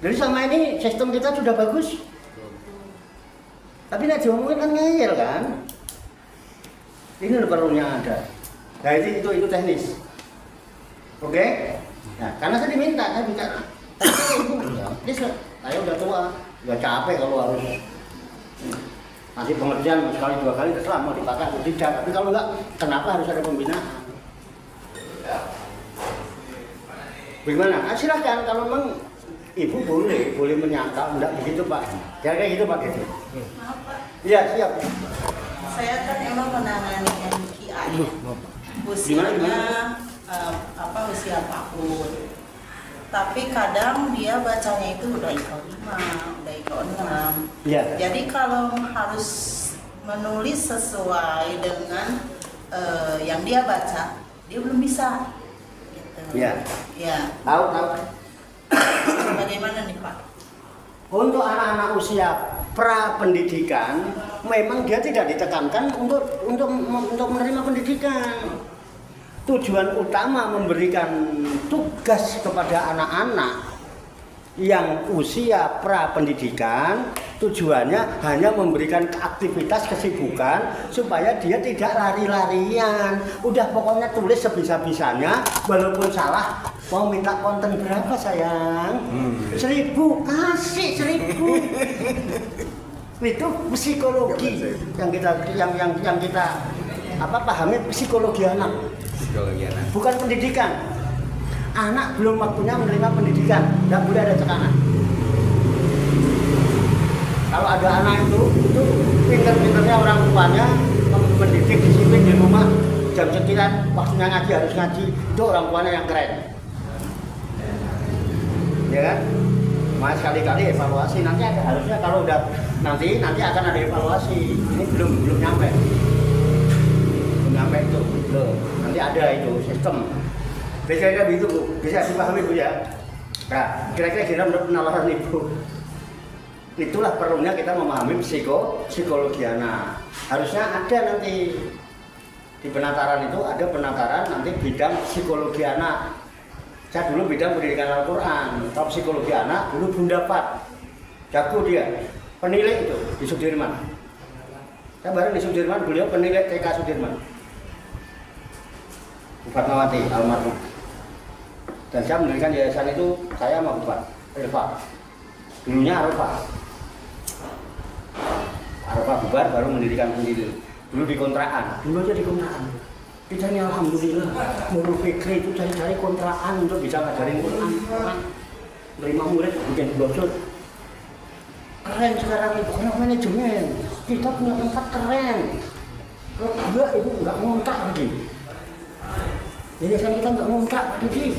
Jadi sama ini sistem kita sudah bagus. Tapi nak diomongin kan ngeyel kan? Ini perlunya ada. Nah itu teknis. Oke? Nah, karena saya diminta, saya bicara. Saya udah tua, udah capek kalau harus masih pengerjaan sekali 2 kali terserah mau dipakai atau tidak. Tapi kalau enggak, kenapa harus ada pembinaan? Bagaimana? Silahkan kalau memang ibu boleh menyangkal, enggak begitu Pak. Kayak gitu Pak gitu. Maaf Pak. Iya siap. Saya kan emang menangani MKI. Usianya usia 40. Tapi kadang dia bacanya itu udah IQ 5, udah IQ 6. Iya. Jadi kalau harus menulis sesuai dengan yang dia baca, dia belum bisa. Gitu. Iya. Ya. Tahu. Bagaimana nih Pak? Untuk anak-anak usia pra pendidikan, memang dia tidak ditekankan untuk menerima pendidikan. Tujuan utama memberikan tugas kepada anak-anak yang usia pra pendidikan, tujuannya hanya memberikan aktivitas kesibukan supaya dia tidak lari-larian. Udah pokoknya tulis sebisa-bisanya, walaupun salah. Mau minta konten berapa sayang? 1.000, kasih 1.000. Itu psikologi yang kita pahami, psikologi anak. Bukan pendidikan. Anak belum waktunya menerima pendidikan, tidak boleh ada tekanan. Kalau ada anak itu pinter-pinternya orang tuanya mendidik disiplin di rumah, jam sekian waktunya ngaji harus ngaji, itu orang tuanya yang keren. Ya kan? Mas sekali-kali evaluasi, nanti ada harusnya kalau udah nanti akan ada evaluasi. Ini belum nyampe. Itu belum. Nanti ada itu sistem. Kira-kira begitu Bu, bisa dipahami Bu ya. Nah, kira-kira menurut penalaran Ibu. Itulah perlunya kita memahami psikologi anak. Harusnya ada nanti di penataran itu ada penataran nanti bidang psikologi anak. Saya dulu bidang pendidikan Al-Quran, top psikologi anak dulu Bunda Pat. Jago dia, penilai itu di Sudirman. Saya bareng di Sudirman, beliau penilai TK Sudirman. Bu Fatmawati almarhum. Dan saya mendirikan yayasan itu saya sama Bu Arfa. Dulunya Arfa bubar baru mendirikan sendiri. Dulu di kontrakan, dulu aja di kontrakan. Kita ini alhamdulillah, Nurul Fikri itu cari-cari kontrakan untuk bisa ngajarin Quran. Terima murid bikin brosur. Keren sekarang itu, karena manajemen. Kita punya tempat keren. Kalau enggak, ibu enggak ngontrak lagi. Yayasan kita nggak ngontrak Pak Didi.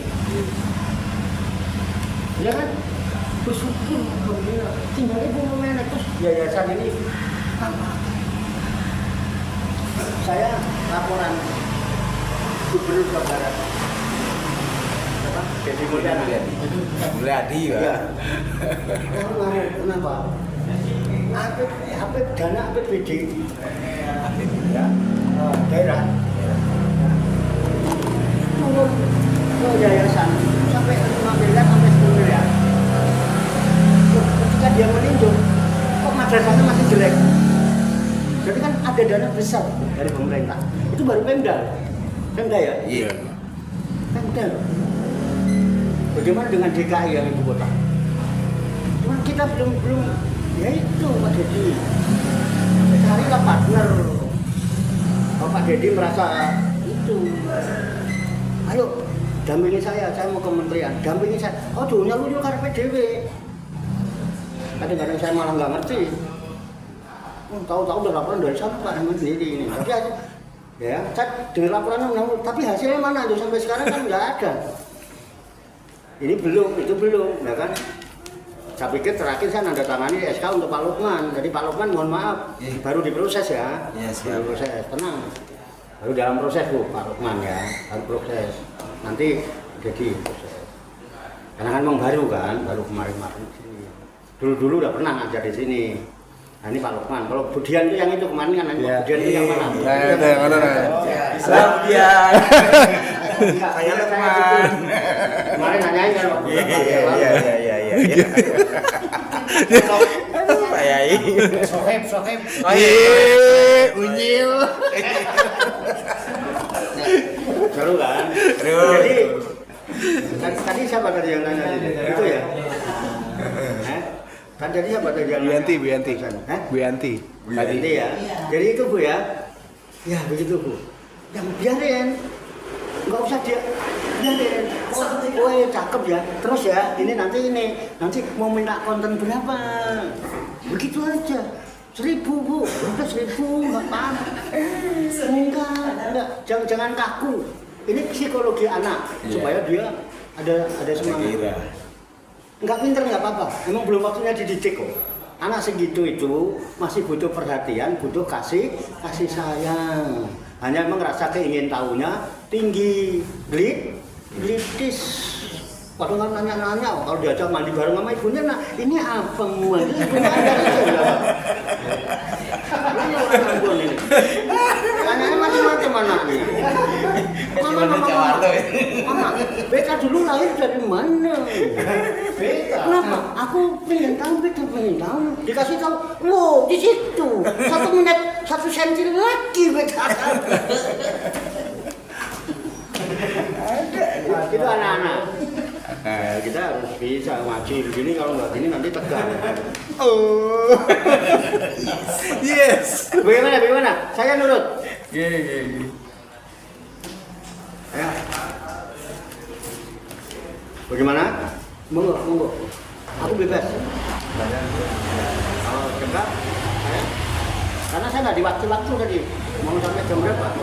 Ya kan? Bersyukur alhamdulillah. Tinggal ibu memenek terus yayasan ini apa? Saya laporan Gubernur Jawa Barat. Apa? Jadi Mulyadi ya. ya. Kenapa? Apip dana APBD ya, daerah turun ke yayasan sampai 5 miliar sampai 10 miliar. Ketika dia meninjau, kok madrasahnya masih jelek. Jadi kan ada dana besar dari pemerintah. Itu baru Pemda ya? Iya. Pemda. Bagaimana dengan DKI yang ibu kota? Cuma kita belum ya itu Pak Dedi. Carilah partner. Kalau Pak Dedi merasa itu, ayo dampingi saya mau kementerian, dampingi saya. Oh dulunya lu karena PDW. Kadang-kadang saya malah nggak ngerti. Tahu-tahu udah laporan dari sana Pak Rahman sendiri ini. Tapi ya, saya dengar laporannya, tapi hasilnya mana? Tuh sampai sekarang kan nggak ada. Ini belum, itu belum, ya kan? Saya pikir terakhir saya nanda tangani SK untuk Pak Lukman. Jadi Pak Lukman mohon maaf, baru diproses ya. Baru proses, tenang. Baru dalam proses Bu, Pak Lukman ya, baru proses. Nanti jadi proses. Karena kan memang baru kan, baru kemarin-kemarin di sini. Dulu udah pernah ngajar di sini. Nah ini Pak Lukman. Kalau Budian itu yang itu kemarin kan, Budian itu yang mana? Itu yang mana? Islam dia. Saya Lukman. Kemarin nanyain kan Pak Budian. Iya. Pak Yai. Soheb. Unyil. Seru kan? Seru. Jadi tadi siapa tadi yang nanya itu ya? Kan tadi siapa tadi yang nanya? Bu Yanti. Bu Yanti ya. Jadi itu Bu ya. Ya begitu Bu. Yang biarin. Enggak usah dia biarin. Oh ya cakep ya. Terus ya, nanti mau minta konten berapa? Begitu aja. 1.000 Bu, udah 1.000 nggak apa-apa. Enggak, jangan kaku. Ini psikologi anak supaya dia ada semangat. Enggak pinter nggak apa-apa. Emang belum waktunya dididik kok. Anak segitu itu masih butuh perhatian, butuh kasih sayang. Hanya emang rasa keingin tahunya tinggi, glitis. Padahal kan nanya-nanya, kalau diajak mandi bareng sama ibunya, nah ini apa mandi? Ibunya ada aja. Ini orang ngambun ini. Tanyanya macam-macam anaknya. Mama, Beta dulu lahir dari mana? Kenapa? Aku pengen tahu, Beta pengen tahu. Dikasih tahu, loh di situ. 1 menit 1 senti lagi Beta. Nah, itu anak-anak. Kita harus bisa ngaji begini, kalau nggak gini nanti tegang. Oh. Yes. Bagaimana? Saya nurut. Gini. Ya. Bagaimana? Monggo. Aku bebas. Kalau enggak, karena saya nggak di waktu tadi. Mau sampai jam berapa?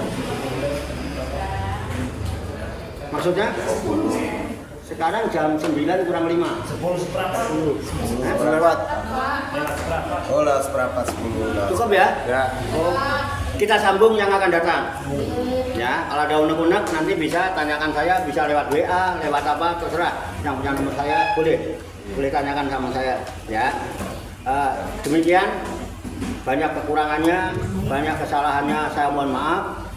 Maksudnya? Sekarang jam 9 kurang 5. 10 seperempat. Lewat. Oh, lah seperempat 10. Cukup ya? Ya. Oh, kita sambung yang akan datang. Ya, kalau ada unek-unek nanti bisa tanyakan saya, bisa lewat WA, lewat apa terserah. Yang punya nomor saya boleh tanyakan sama saya. Ya. Demikian, banyak kekurangannya, banyak kesalahannya, saya mohon maaf.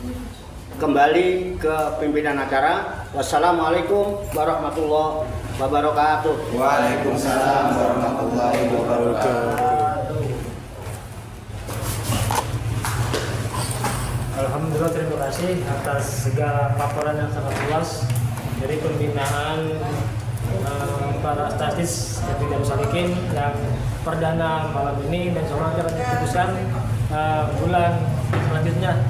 Kembali ke pimpinan acara. Wassalamualaikum warahmatullahi wabarakatuh. Waalaikumsalam warahmatullahi wabarakatuh. Alhamdulillah, terima kasih atas segala paparan yang sangat luas dari pembinaan para statis yang tidak Salikin yang perdana malam ini, dan semoga akan diputuskan bulan selanjutnya.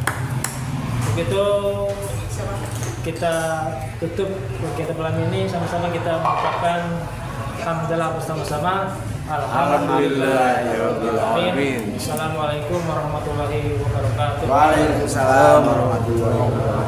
Begitu kita tutup kegiatan malam ini, sama-sama kita mengucapkan alhamdulillah bersama-sama. Alhamdulillahirobbilalamin. Assalamualaikum warahmatullahi wabarakatuh. Waalaikumsalam warahmatullahi wabarakatuh.